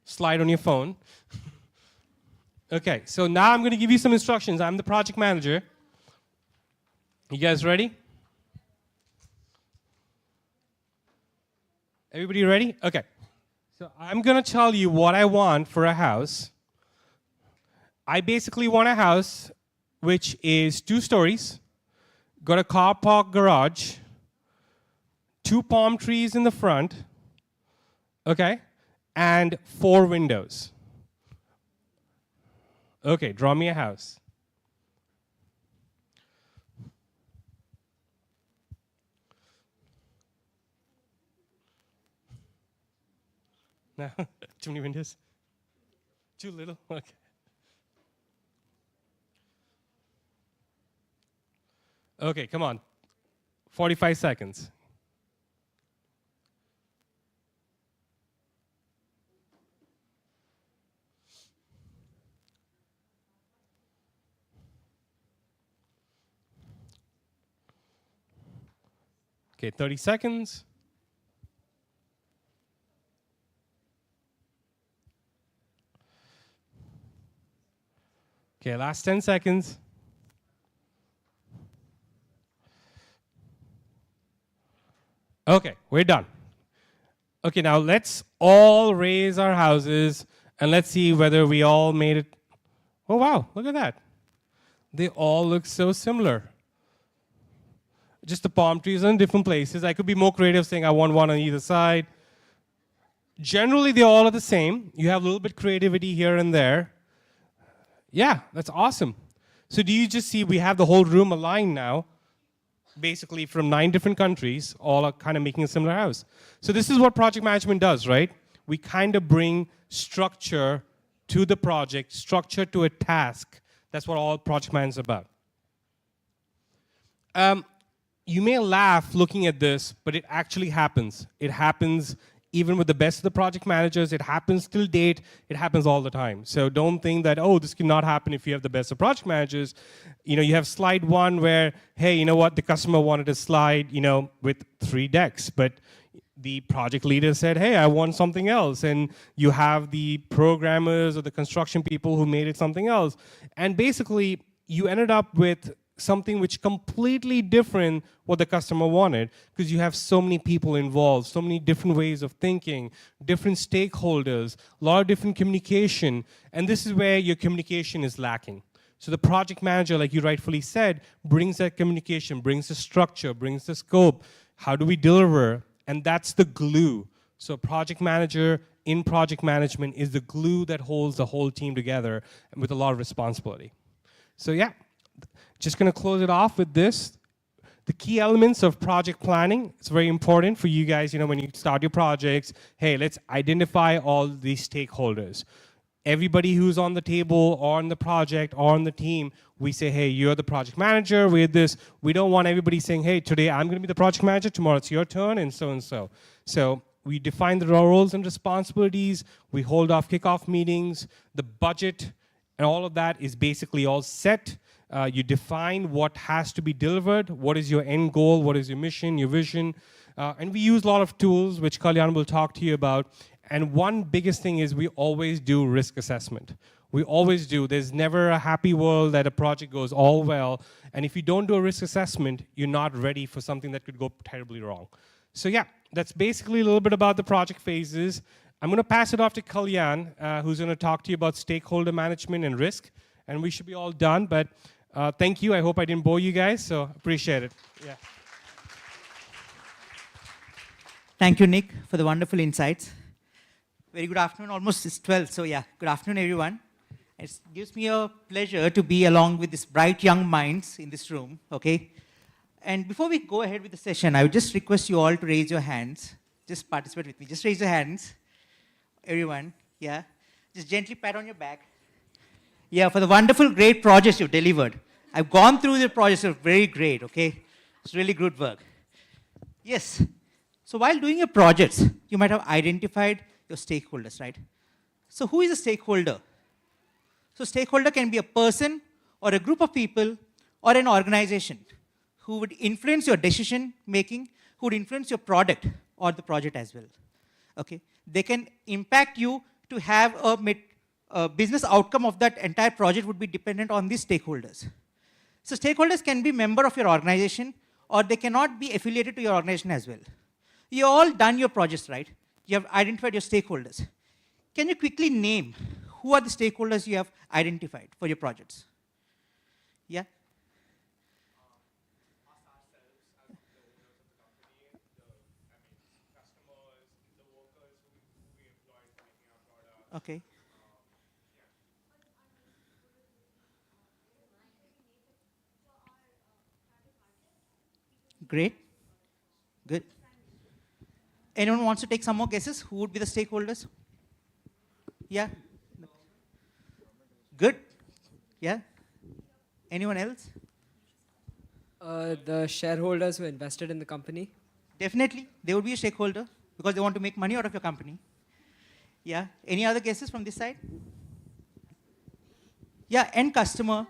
slide on your phone. Okay, so now I'm going to give you some instructions. I'm the project manager. You guys ready? Everybody ready? Okay. So I'm going to tell you what I want for a house. I basically want a house which is 2 stories, got a car park garage, 2 palm trees in the front, okay, and 4 windows. Okay, draw me a house. No, too many windows? Too little? Okay. Okay, come on. 45 seconds. Okay, 30 seconds. Okay, last 10 seconds. Okay, we're done. Okay, now let's all raise our houses and let's see whether we all made it. Oh, wow, look at that. They all look so similar. Just the palm trees are in different places. I could be more creative saying I want one on either side. Generally, they all are the same. You have a little bit creativity here and there. Yeah, that's awesome. So do you just see we have the whole room aligned now, basically from 9 different countries, all are kind of making a similar house. So this is what project management does, right? We kind of bring structure to the project, structure to a task. That's what all project management is about. You may laugh looking at this, but it actually happens. It happens even with the best of the project managers. It happens till date. It happens all the time. So don't think that, oh, this cannot happen if you have the best of project managers. You know, you have slide 1 where, hey, you know what, the customer wanted a slide, you know, with 3 decks, but the project leader said, hey, I want something else. And you have the programmers or the construction people who made it something else. And basically, you ended up with something which completely different what the customer wanted, because you have so many people involved, so many different ways of thinking, different stakeholders, a lot of different communication, and this is where your communication is lacking. So the project manager, like you rightfully said, brings that communication, brings the structure, brings the scope. How do we deliver? And that's the glue. So project manager in project management is the glue that holds the whole team together and with a lot of responsibility. So yeah. Just going to close it off with this. The key elements of project planning, it's very important for you guys, you know, when you start your projects, hey, let's identify all these stakeholders. Everybody who's on the table or on the project or on the team, we say, hey, you're the project manager, we're this. We don't want everybody saying, hey, today I'm going to be the project manager, tomorrow it's your turn, and so and so. So we define the roles and responsibilities, we hold off kickoff meetings, the budget, and all of that is basically all set. You define what has to be delivered, what is your end goal, what is your mission, your vision. And we use a lot of tools, which Kalyan will talk to you about. And one biggest thing is we always do risk assessment. We always do. There's never a happy world that a project goes all well. And if you don't do a risk assessment, you're not ready for something that could go terribly wrong. So yeah, that's basically a little bit about the project phases. I'm going to pass it off to Kalyan, who's going to talk to you about stakeholder management and risk. and we should be all done. But thank you. I hope I didn't bore you guys, so appreciate it. Yeah. Thank you, Nick, for the wonderful insights. Very good afternoon. Almost it's 12, so yeah, good afternoon, everyone. It gives me a pleasure to be along with these bright young minds in this room, okay? And before we go ahead with the session, I would just request you all to raise your hands. Just participate with me. Just raise your hands. Everyone, yeah? Just gently pat on your back. Yeah, for the wonderful, great projects you've delivered. I've gone through the projects, they're very great, okay? It's really good work. Yes. So while doing your projects, you might have identified your stakeholders, right? So who is a stakeholder? So stakeholder can be a person or a group of people or an organization who would influence your decision making, who would influence your product or the project as well. Okay? They can impact you to have a business outcome of that entire project would be dependent on these stakeholders. So stakeholders can be member of your organization or they cannot be affiliated to your organization as well. You all done your projects, right? You have identified your stakeholders. Can you quickly name who are the stakeholders you have identified for your projects? Yeah? Okay. Great. Good. Anyone wants to take some more guesses? Who would be the stakeholders? Yeah? Good. Yeah? Anyone else? The shareholders who invested in the company. Definitely. They would be a stakeholder because they want to make money out of your company. Yeah? Any other guesses from this side? Yeah, end customer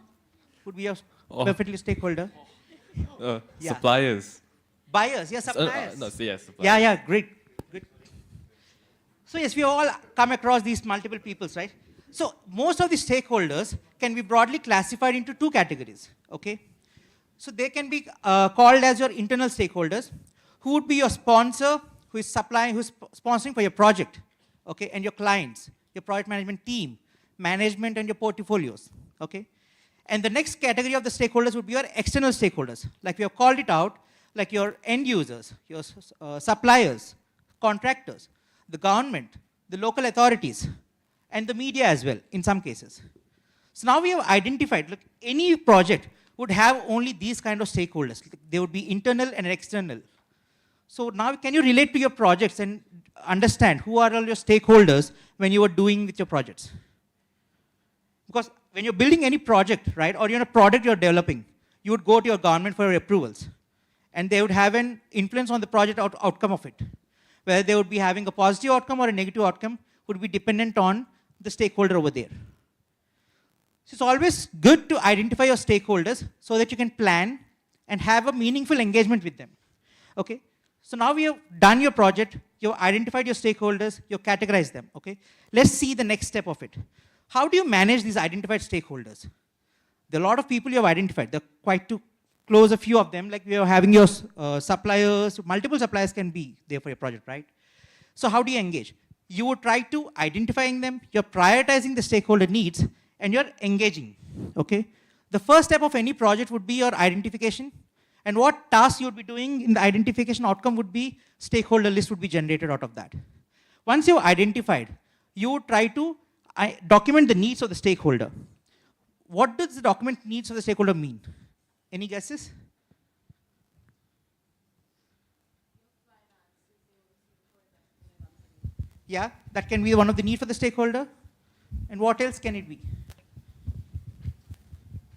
would be a perfectly stakeholder. Yeah. Suppliers. Buyers, yeah, suppliers. No, so yes, suppliers. Yeah, yeah, great. Good. So yes, we all come across these multiple peoples, right? So most of the stakeholders can be broadly classified into two categories, okay? So they can be called as your internal stakeholders, who would be your sponsor, who is supplying, who's sponsoring for your project, okay? And your clients, your project management team, management and your portfolios, okay? And the next category of the stakeholders would be your external stakeholders. Like we have called it out, like your end users, your suppliers, contractors, the government, the local authorities, and the media as well, in some cases. So now we have identified, look, any project would have only these kind of stakeholders. They would be internal and external. So now can you relate to your projects and understand who are all your stakeholders when you are doing with your projects? Because when you're building any project, right, or you're in a product you're developing, you would go to your government for your approvals. And they would have an influence on the project outcome of it. Whether they would be having a positive outcome or a negative outcome would be dependent on the stakeholder over there. So it's always good to identify your stakeholders so that you can plan and have a meaningful engagement with them. Okay? So now we have done your project, you've identified your stakeholders, you've categorized them. Okay? Let's see the next step of it. How do you manage these identified stakeholders? There are a lot of people you have identified. They're quite to close a few of them, like we are having your suppliers, multiple suppliers can be there for your project, right? So how do you engage? You would try to identifying them, you're prioritizing the stakeholder needs, and you're engaging, okay? The first step of any project would be your identification, and what tasks you would be doing in the identification outcome would be stakeholder list would be generated out of that. Once you've identified, you would try to document the needs of the stakeholder. What does the document needs of the stakeholder mean? Any guesses? Yeah, that can be one of the need for the stakeholder. And what else can it be?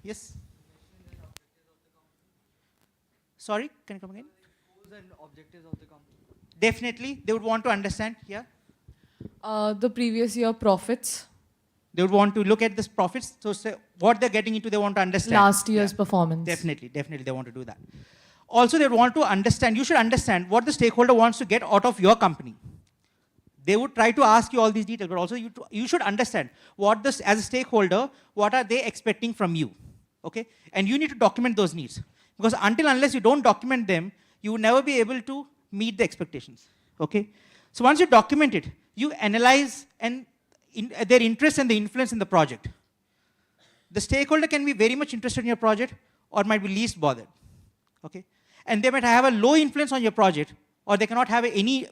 Yes? Sorry, can you come again? Goals and objectives of the company. Definitely, they would want to understand, yeah? The previous year profits. They would want to look at this profits, so say what they're getting into, they want to understand. Last year's performance. Definitely, definitely they want to do that. Also, they want to understand, you should understand what the stakeholder wants to get out of your company. They would try to ask you all these details, but also you should understand what this, as a stakeholder, what are they expecting from you, okay? And you need to document those needs. Because unless you don't document them, you will never be able to meet the expectations, okay? So once you document it, you analyze and their interest and the influence in the project. The stakeholder can be very much interested in your project or might be least bothered. Okay? And they might have a low influence on your project, or they cannot have any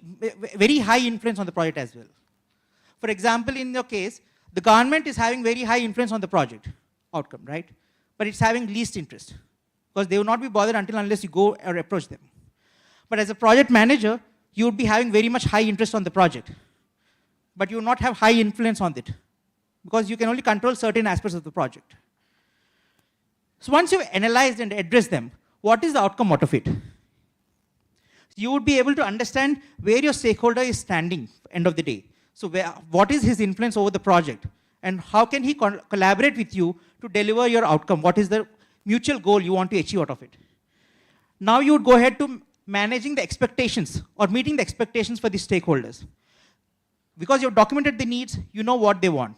very high influence on the project as well. For example, in your case, the government is having very high influence on the project outcome, right? But it's having least interest, because they will not be bothered unless you go or approach them. But as a project manager, you would be having very much high interest on the project, but you will not have high influence on it, because you can only control certain aspects of the project. So once you've analyzed and addressed them, what is the outcome out of it? You would be able to understand where your stakeholder is standing end of the day. So what is his influence over the project? And how can he collaborate with you to deliver your outcome? What is the mutual goal you want to achieve out of it? Now you would go ahead to managing the expectations or meeting the expectations for the stakeholders. Because you've documented the needs, you know what they want.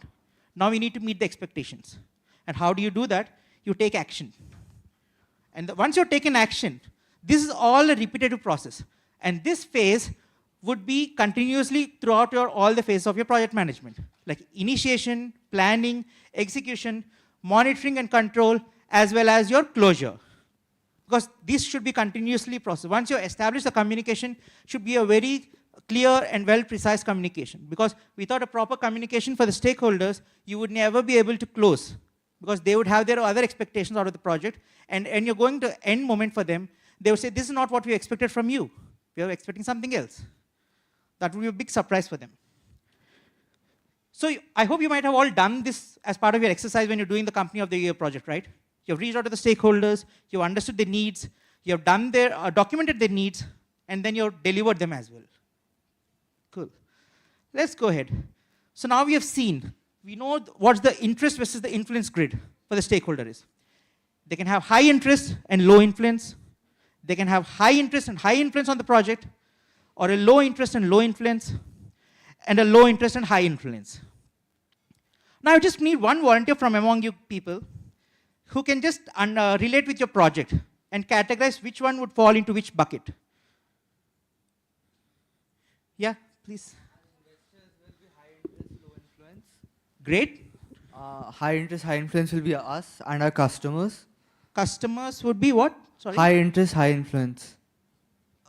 Now you need to meet the expectations. And how do you do that? You take action. And once you've taken action, this is all a repetitive process. And this phase would be continuously throughout all the phases of your project management, like initiation, planning, execution, monitoring and control, as well as your closure. Because this should be continuously processed. Once you establish the communication, should be a very clear and well precise communication. Because without a proper communication for the stakeholders, you would never be able to close, because they would have their other expectations out of the project. And you're going to end moment for them, they would say, this is not what we expected from you. We are expecting something else. That would be a big surprise for them. So I hope you might have all done this as part of your exercise when you're doing the Company of the Year project, right? You've reached out to the stakeholders, you've understood their needs, you've done documented their needs, and then you've delivered them as well. Cool. Let's go ahead. So now we have seen, we know what's the interest versus the influence grid for the stakeholder is. They can have high interest and low influence. They can have high interest and high influence on the project, or a low interest and low influence, and a low interest and high influence. Now I just need one volunteer from among you people who can just relate with your project and categorize which one would fall into which bucket. Yeah, please. Great. High interest, high influence will be us and our customers. Customers would be what? Sorry? High interest, high influence.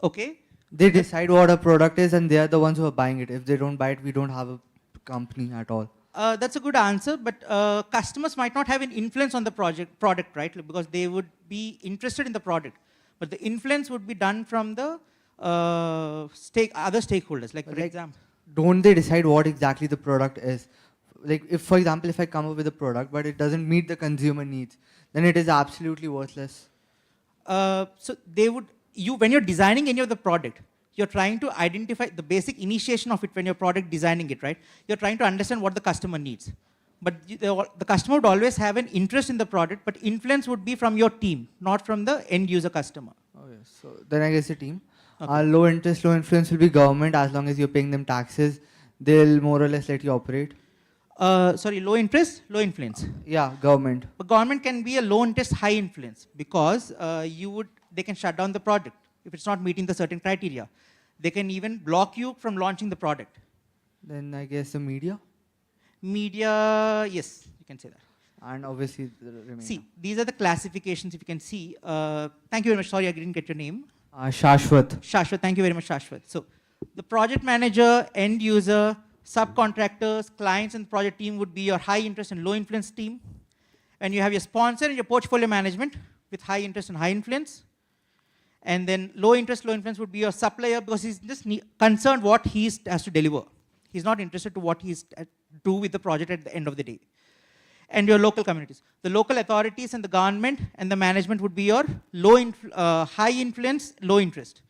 Okay. They decide what a product is, and they are the ones who are buying it. If they don't buy it, we don't have a company at all. That's a good answer, but customers might not have an influence on the product, right? Because they would be interested in the product. But the influence would be done from the other stakeholders, like for example. Don't they decide what exactly the product is? Like, if, for example, if I come up with a product, but it doesn't meet the consumer needs, then it is absolutely worthless. So they would, when you're designing any of the product, you're trying to identify the basic initiation of it when you're product designing it, right? You're trying to understand what the customer needs. But the customer would always have an interest in the product, but influence would be from your team, not from the end user customer. Okay, so then I guess the team. Okay. Low interest, low influence will be government. As long as you're paying them taxes, they'll more or less let you operate. Sorry, low interest, low influence. Yeah, government. But government can be a low interest, high influence, because they can shut down the product if it's not meeting the certain criteria. They can even block you from launching the product. Then I guess the media? Media, yes, you can say that. And obviously the remaining. See, these are the classifications, if you can see. Thank you very much. Sorry, I didn't get your name. Shashwat. Shashwat, thank you very much, Shashwat. So the project manager, end user, subcontractors, clients, and the project team would be your high interest and low influence team. And you have your sponsor and your portfolio management with high interest and high influence. And then low interest, low influence would be your supplier, because he's just concerned what he has to deliver. He's not interested to what he's do with the project at the end of the day. And your local communities. The local authorities and the government and the management would be your high influence, low interest.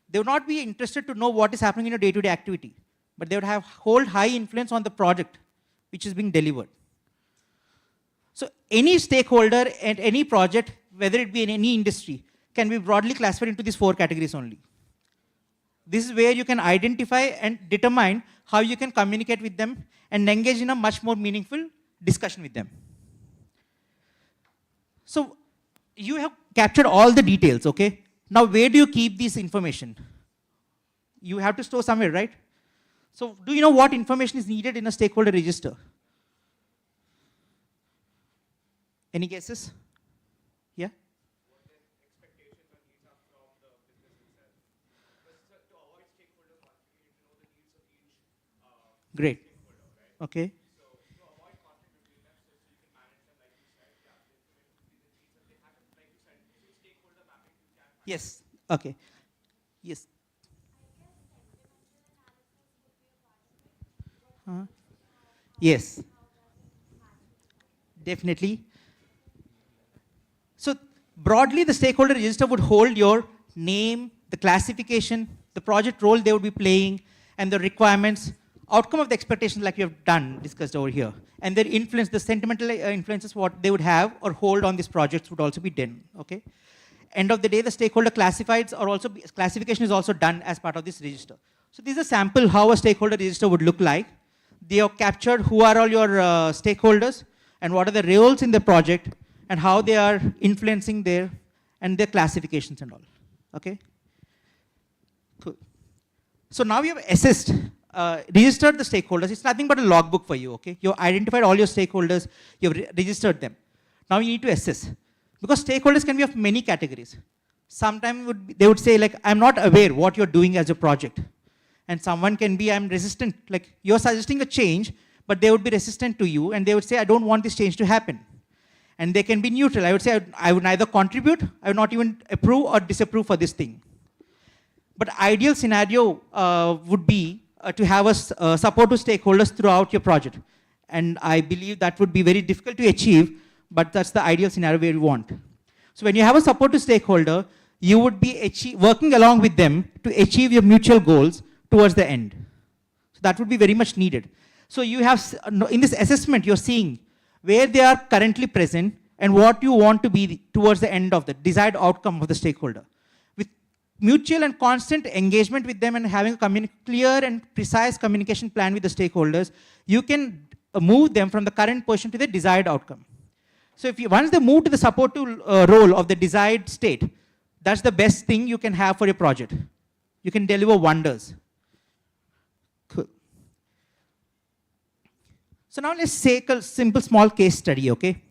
They would not be interested to know what is happening in your day-to-day activity, but they would hold high influence on the project which is being delivered. So any stakeholder and any project, whether it be in any industry, can be broadly classified into these 4 categories only. This is where you can identify and determine how you can communicate with them and engage in a much more meaningful discussion with them. So you have captured all the details, okay? Now where do you keep this information? You have to store somewhere, right? So do you know what information is needed in a stakeholder register? Any guesses? Yeah? Great. Okay. Yes. Okay. Yes. Yes. Definitely. So broadly, the stakeholder register would hold your name, the classification, the project role they would be playing, and the requirements, outcome of the expectations like we have discussed over here. And their influence, the sentimental influences what they would have or hold on these projects would also be done, okay? End of the day, the stakeholder classification is also done as part of this register. So this is a sample how a stakeholder register would look like. They have captured who are all your stakeholders and what are the roles in the project and how they are influencing their classifications and all. Okay? Cool. So now you have assessed, registered the stakeholders. It's nothing but a logbook for you, okay? You've identified all your stakeholders, you've registered them. Now you need to assess. Because stakeholders can be of many categories. Sometimes they would say like, I'm not aware what you're doing as a project. And someone can be, I'm resistant, like you're suggesting a change, but they would be resistant to you and they would say, I don't want this change to happen. And they can be neutral. I would say, I would neither contribute, I would not even approve or disapprove for this thing. But ideal scenario would be to have a support to stakeholders throughout your project. And I believe that would be very difficult to achieve, but that's the ideal scenario where you want. So when you have a support to stakeholder, you would be working along with them to achieve your mutual goals towards the end. So that would be very much needed. So you have, in this assessment, you're seeing where they are currently present and what you want to be towards the end of the desired outcome of the stakeholder. With mutual and constant engagement with them and having a clear and precise communication plan with the stakeholders, you can move them from the current position to the desired outcome. So if once they move to the supportive role of the desired state, that's the best thing you can have for your project. You can deliver wonders. Cool. So now let's take a simple small case study, okay?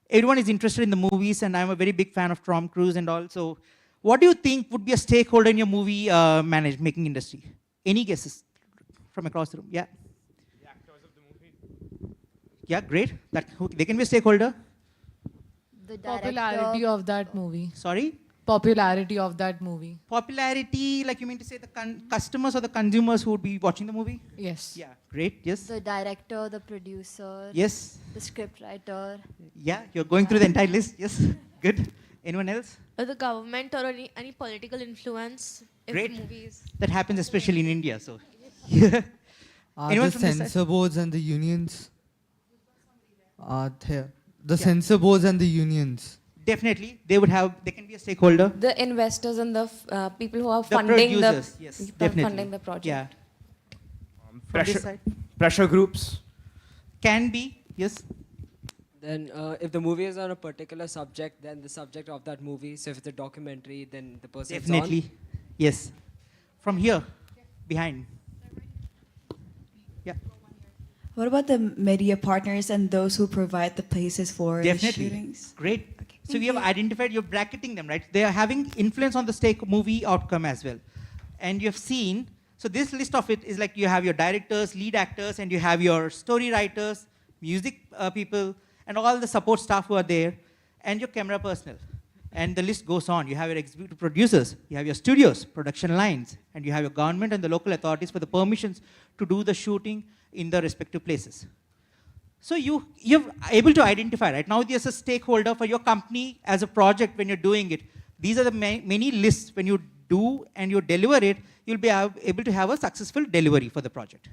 Everyone is interested in the movies and I'm a very big fan of Tom Cruise and all. So what do you think would be a stakeholder in your movie making industry? Any guesses from across the room? Yeah. The actors of the movie. Yeah, great. They can be a stakeholder. The director. Popularity of that movie. Sorry? Popularity of that movie. Popularity, like you mean to say the customers or the consumers who would be watching the movie? Yes. Yeah, great, yes. The director, the producer. Yes. The scriptwriter. Yeah, you're going through the entire list, yes. Good. Anyone else? Or the government or any political influence in Great. the movies. That happens especially in India, so. The censor boards and the unions are there. The censor boards and the unions. Definitely, they can be a stakeholder. The investors and the people who are The funding producers, yes, definitely. funding the project. Yeah. Pressure groups. Can be, yes. Then if the movie is on a particular subject, then the subject of that movie, so if it's a documentary, then the person Definitely, yes. From here, behind. Yeah. What about the media partners and those who provide the places for the Definitely. shootings? Great. So we have identified, you're bracketing them, right? They are having influence on the movie outcome as well. And you have seen, so this list of it is like you have your directors, lead actors, and you have your story writers, music people, and all the support staff who are there, and your camera personnel. And the list goes on. You have your executive producers, you have your studios, production lines, and you have your government and the local authorities for the permissions to do the shooting in the respective places. So you're able to identify, right? Now there's a stakeholder for your company as a project when you're doing it. These are the many lists. When you do and you deliver it, you'll be able to have a successful delivery for the project.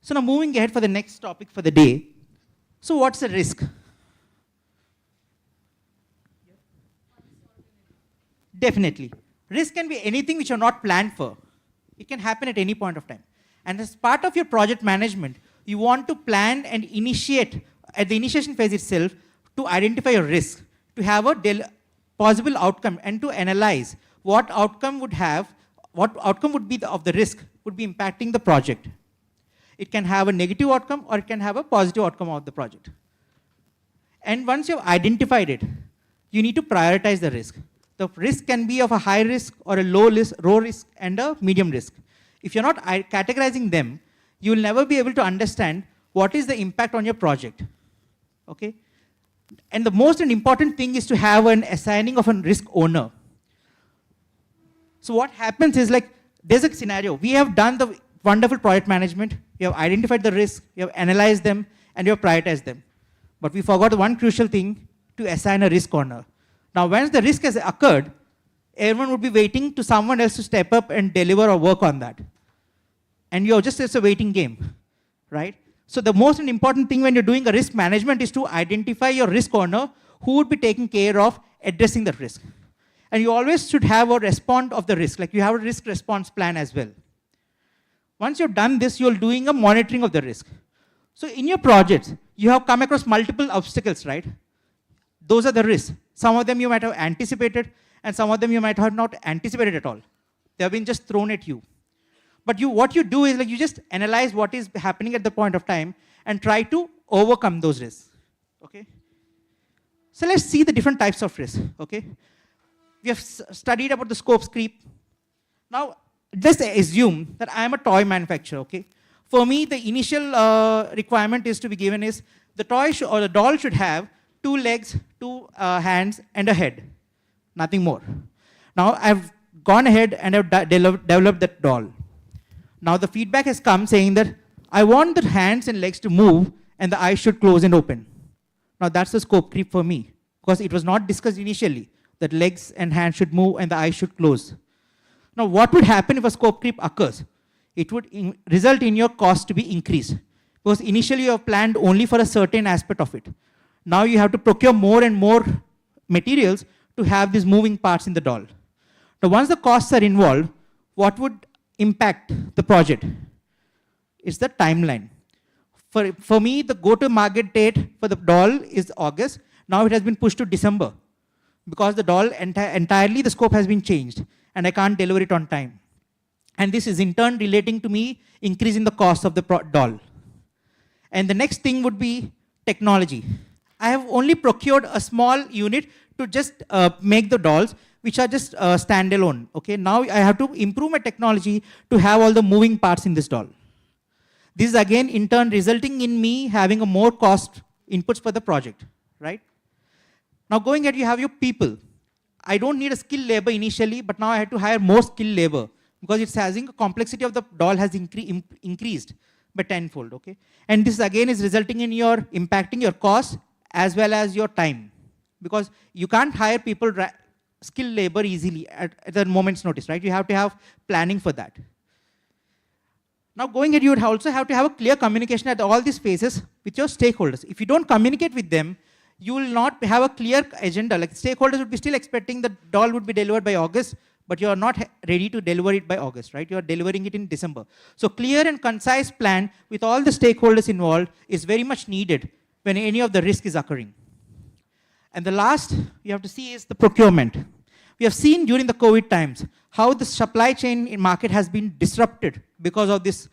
So now moving ahead for the next topic for the day. So what's the risk? Definitely. Risk can be anything which you're not planned for. It can happen at any point of time. And as part of your project management, you want to plan and initiate, at the initiation phase itself, to identify your risk, to have a possible outcome, and to analyze what outcome would be of the risk would be impacting the project. It can have a negative outcome or it can have a positive outcome of the project. And once you've identified it, you need to prioritize the risk. The risk can be of a high risk or a low risk and a medium risk. If you're not categorizing them, you will never be able to understand what is the impact on your project. Okay? And the most important thing is to have an assigning of a risk owner. So what happens is, like, there's a scenario. We have done the wonderful project management. We have identified the risks, we have analyzed them, and we have prioritized them. But we forgot one crucial thing, to assign a risk owner. Now, once the risk has occurred, everyone would be waiting to someone else to step up and deliver or work on that. And it's a waiting game, right? So the most important thing when you're doing a risk management is to identify your risk owner who would be taking care of addressing the risk. And you always should have a response of the risk, like you have a risk response plan as well. Once you've done this, you're doing a monitoring of the risk. So in your projects, you have come across multiple obstacles, right? Those are the risks. Some of them you might have anticipated, and some of them you might have not anticipated at all. They have been just thrown at you. But what you do is, like, you just analyze what is happening at the point of time and try to overcome those risks. Okay? So let's see the different types of risks. Okay? We have studied about the scope creep. Now, let's assume that I am a toy manufacturer. Okay? For me, the initial requirement is to be given is the toy or the doll should have 2 legs, 2 hands, and a head. Nothing more. Now, I've gone ahead and I've developed that doll. Now, the feedback has come saying that I want the hands and legs to move and the eyes should close and open. Now, that's the scope creep for me, because it was not discussed initially that legs and hands should move and the eyes should close. Now, what would happen if a scope creep occurs? It would result in your cost to be increased, because initially you have planned only for a certain aspect of it. Now you have to procure more and more materials to have these moving parts in the doll. Now, once the costs are involved, what would impact the project? It's the timeline. For me, the go-to-market date for the doll is August. Now it has been pushed to December, because the doll entirely, the scope has been changed, and I can't deliver it on time. And this is in turn relating to me increasing the cost of the doll. And the next thing would be technology. I have only procured a small unit to just make the dolls, which are just standalone. Okay, now I have to improve my technology to have all the moving parts in this doll. This is again in turn resulting in me having a more cost inputs for the project, right? Now going ahead, you have your people. I don't need a skilled labor initially, but now I have to hire more skilled labor, because it's having a complexity of the doll has increased by tenfold. Okay, and this again is resulting in your impacting your cost as well as your time, because you can't hire people, skilled labor easily at the moment's notice, right? You have to have planning for that. Now going ahead, you would also have to have a clear communication at all these phases with your stakeholders. If you don't communicate with them, you will not have a clear agenda. Like, stakeholders would be still expecting the doll would be delivered by August, but you are not ready to deliver it by August, right? You are delivering it in December. So clear and concise plan with all the stakeholders involved is very much needed when any of the risk is occurring. And the last you have to see is the procurement. We have seen during the COVID times how the supply chain in market has been disrupted because of this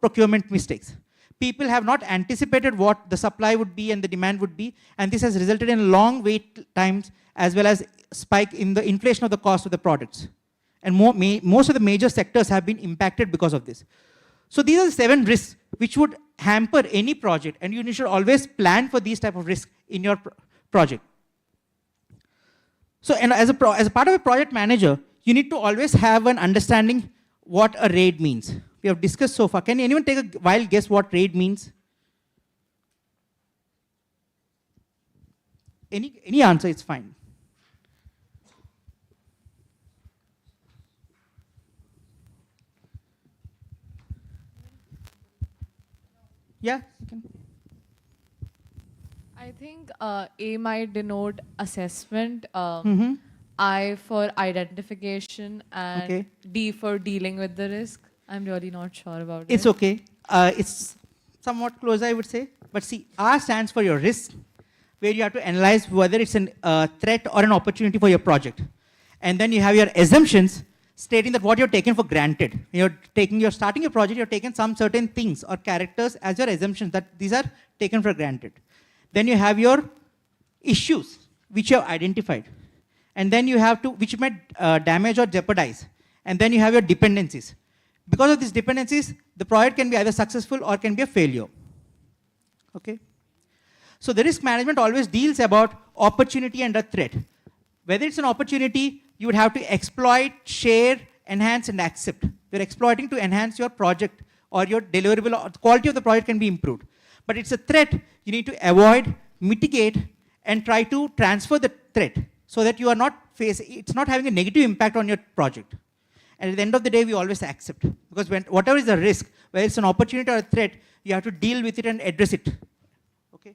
procurement mistakes. People have not anticipated what the supply would be and the demand would be, and this has resulted in long wait times as well as spike in the inflation of the cost of the products. And most of the major sectors have been impacted because of this. So these are the 7 risks which would hamper any project, and you should always plan for these type of risks in your project. So, and as a part of a project manager, you need to always have an understanding what a RAID means. We have discussed so far. Can anyone take a wild guess what RAID means? Any answer, it's fine. Yeah, you can. I think A might denote assessment, Mhm. I for identification, and Okay. D for dealing with the risk. I'm really not sure about it. It's okay. It's somewhat close, I would say. But see, R stands for your risk, where you have to analyze whether it's a threat or an opportunity for your project. And then you have your assumptions, stating that what you're taking for granted. You're starting your project, you're taking some certain things or characters as your assumptions that these are taken for granted. Then you have your issues which you have identified, and then you have to, which might damage or jeopardize, and then you have your dependencies. Because of these dependencies, the project can be either successful or can be a failure. Okay? So the risk management always deals about opportunity and a threat. Whether it's an opportunity, you would have to exploit, share, enhance, and accept. You're exploiting to enhance your project or your deliverable, or the quality of the project can be improved. But it's a threat, you need to avoid, mitigate, and try to transfer the threat so that you are not it's not having a negative impact on your project. And at the end of the day, we always accept. Because whatever is the risk, whether it's an opportunity or a threat, you have to deal with it and address it. Okay?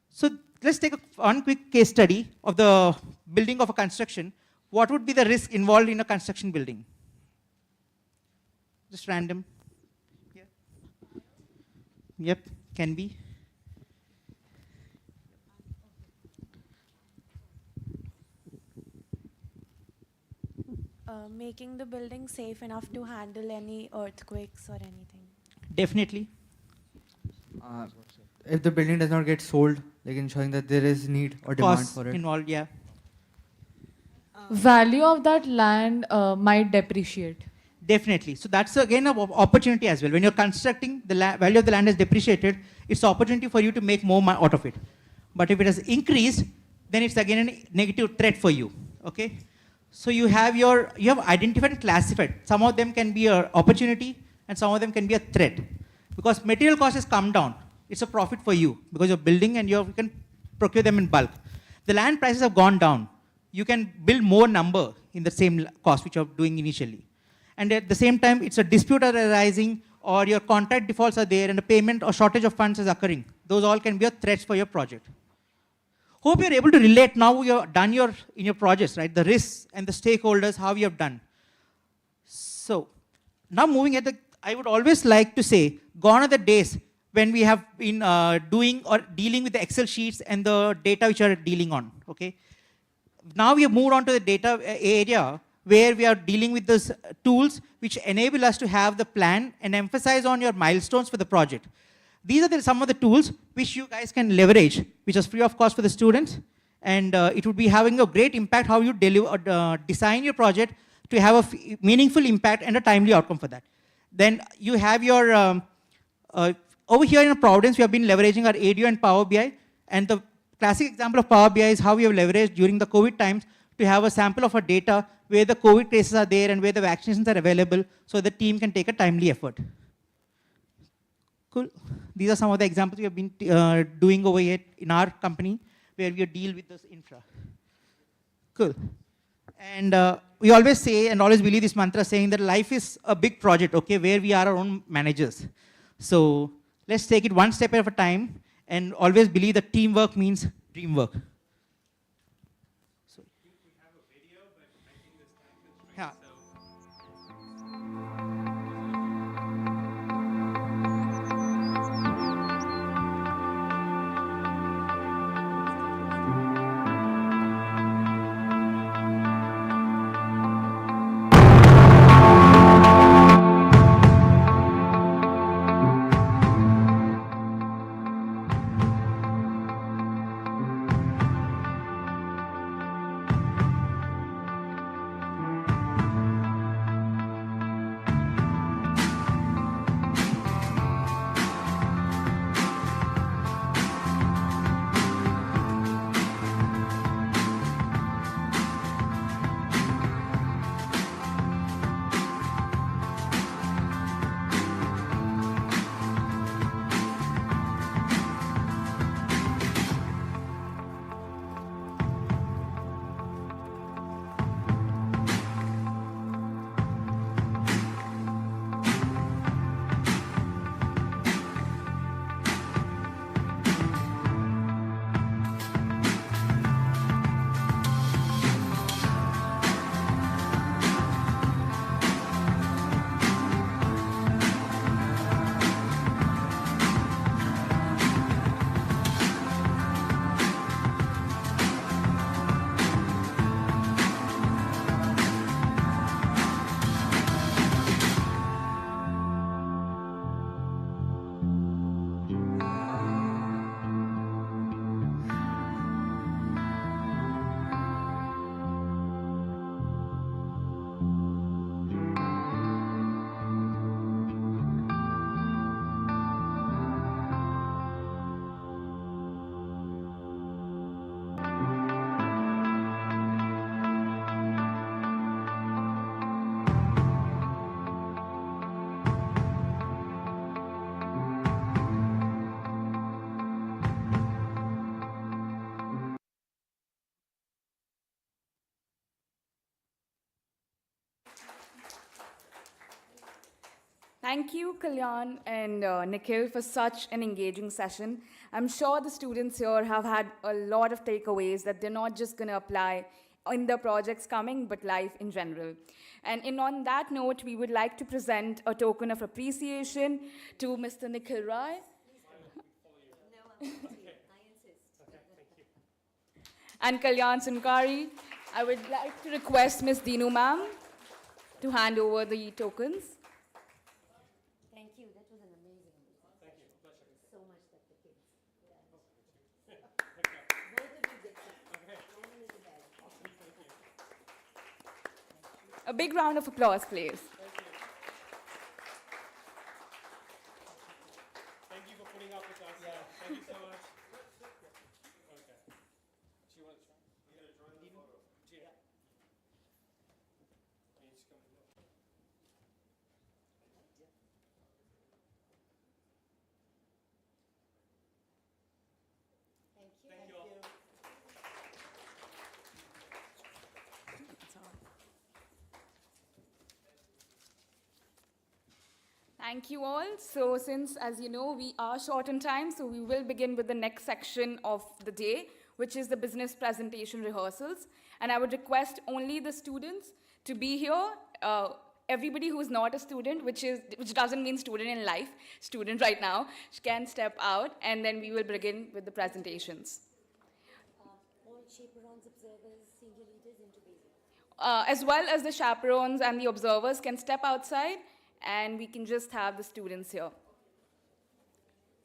So let's take one quick case study of the building of a construction. What would be the risk involved in a construction building? Just random. Yeah. Yep, can be. Making the building safe enough to handle any earthquakes or anything. Definitely. If the building does not get sold, like ensuring that there is need or demand Costs for it. involved, yeah. Value of that land might depreciate. Definitely. So that's again an opportunity as well. When you're constructing, the value of the land is depreciated, it's an opportunity for you to make more out of it. But if it has increased, then it's again a negative threat for you. Okay? So you have identified and classified. Some of them can be an opportunity and some of them can be a threat. Because material cost has come down. It's a profit for you because you're building and you can procure them in bulk. The land prices have gone down. You can build more number in the same cost which you're doing initially. And at the same time, it's a dispute arising or your contract defaults are there and a payment or shortage of funds is occurring. Those all can be a threats for your project. Hope you're able to relate now you've done in your projects, right? The risks and the stakeholders, how you have done. So now moving at I would always like to say, gone are the days when we have been doing or dealing with the Excel sheets and the data which are dealing on, okay? Now we have moved on to the data area where we are dealing with those tools which enable us to have the plan and emphasize on your milestones for the project. These are some of the tools which you guys can leverage, which is free of cost for the students. And it would be having a great impact how you design your project to have a meaningful impact and a timely outcome for that. Then you have your, over here in Providence, we have been leveraging our ADO and Power BI. And the classic example of Power BI is how we have leveraged during the COVID times to have a sample of our data where the COVID cases are there and where the vaccinations are available so the team can take a timely effort. Cool. These are some of the examples we have been doing over here in our company where we deal with this infra. Cool. And we always say and always believe this mantra saying that life is a big project, okay, where we are our own managers. So let's take it one step at a time and always believe that teamwork means dream work. Yeah. Thank you, Kalyan and Nikhil, for such an engaging session. I'm sure the students here have had a lot of takeaways that they're not just going to apply in the projects coming, but life in general. And on that note, we would like to present a token of appreciation to Mr. Nikhil Rai. And Kalyan Sunkari. I would like to request Ms. Dinu ma'am to hand over the tokens. Thank you. That was an amazing meeting. Thank you. Pleasure. So much that the kids learned. Okay. Both of you get some. And Elizabeth. Awesome. Thank you. A big round of applause, please. Thank you. Thank you for putting up with us. Yeah. Thank you so much. Okay. Do you want to try? You gonna join the photo? Yeah. Can you just come in? Thank you. Thank you all. Thank you all. So since, as you know, we are short on time, so we will begin with the next section of the day, which is the business presentation rehearsals. And I would request only the students to be here. Everybody who is not a student, which doesn't mean student in life, student right now, can step out, and then we will begin with the presentations. All chaperones, observers, senior leaders into basic. As well as the chaperones and the observers can step outside, and we can just have the students here.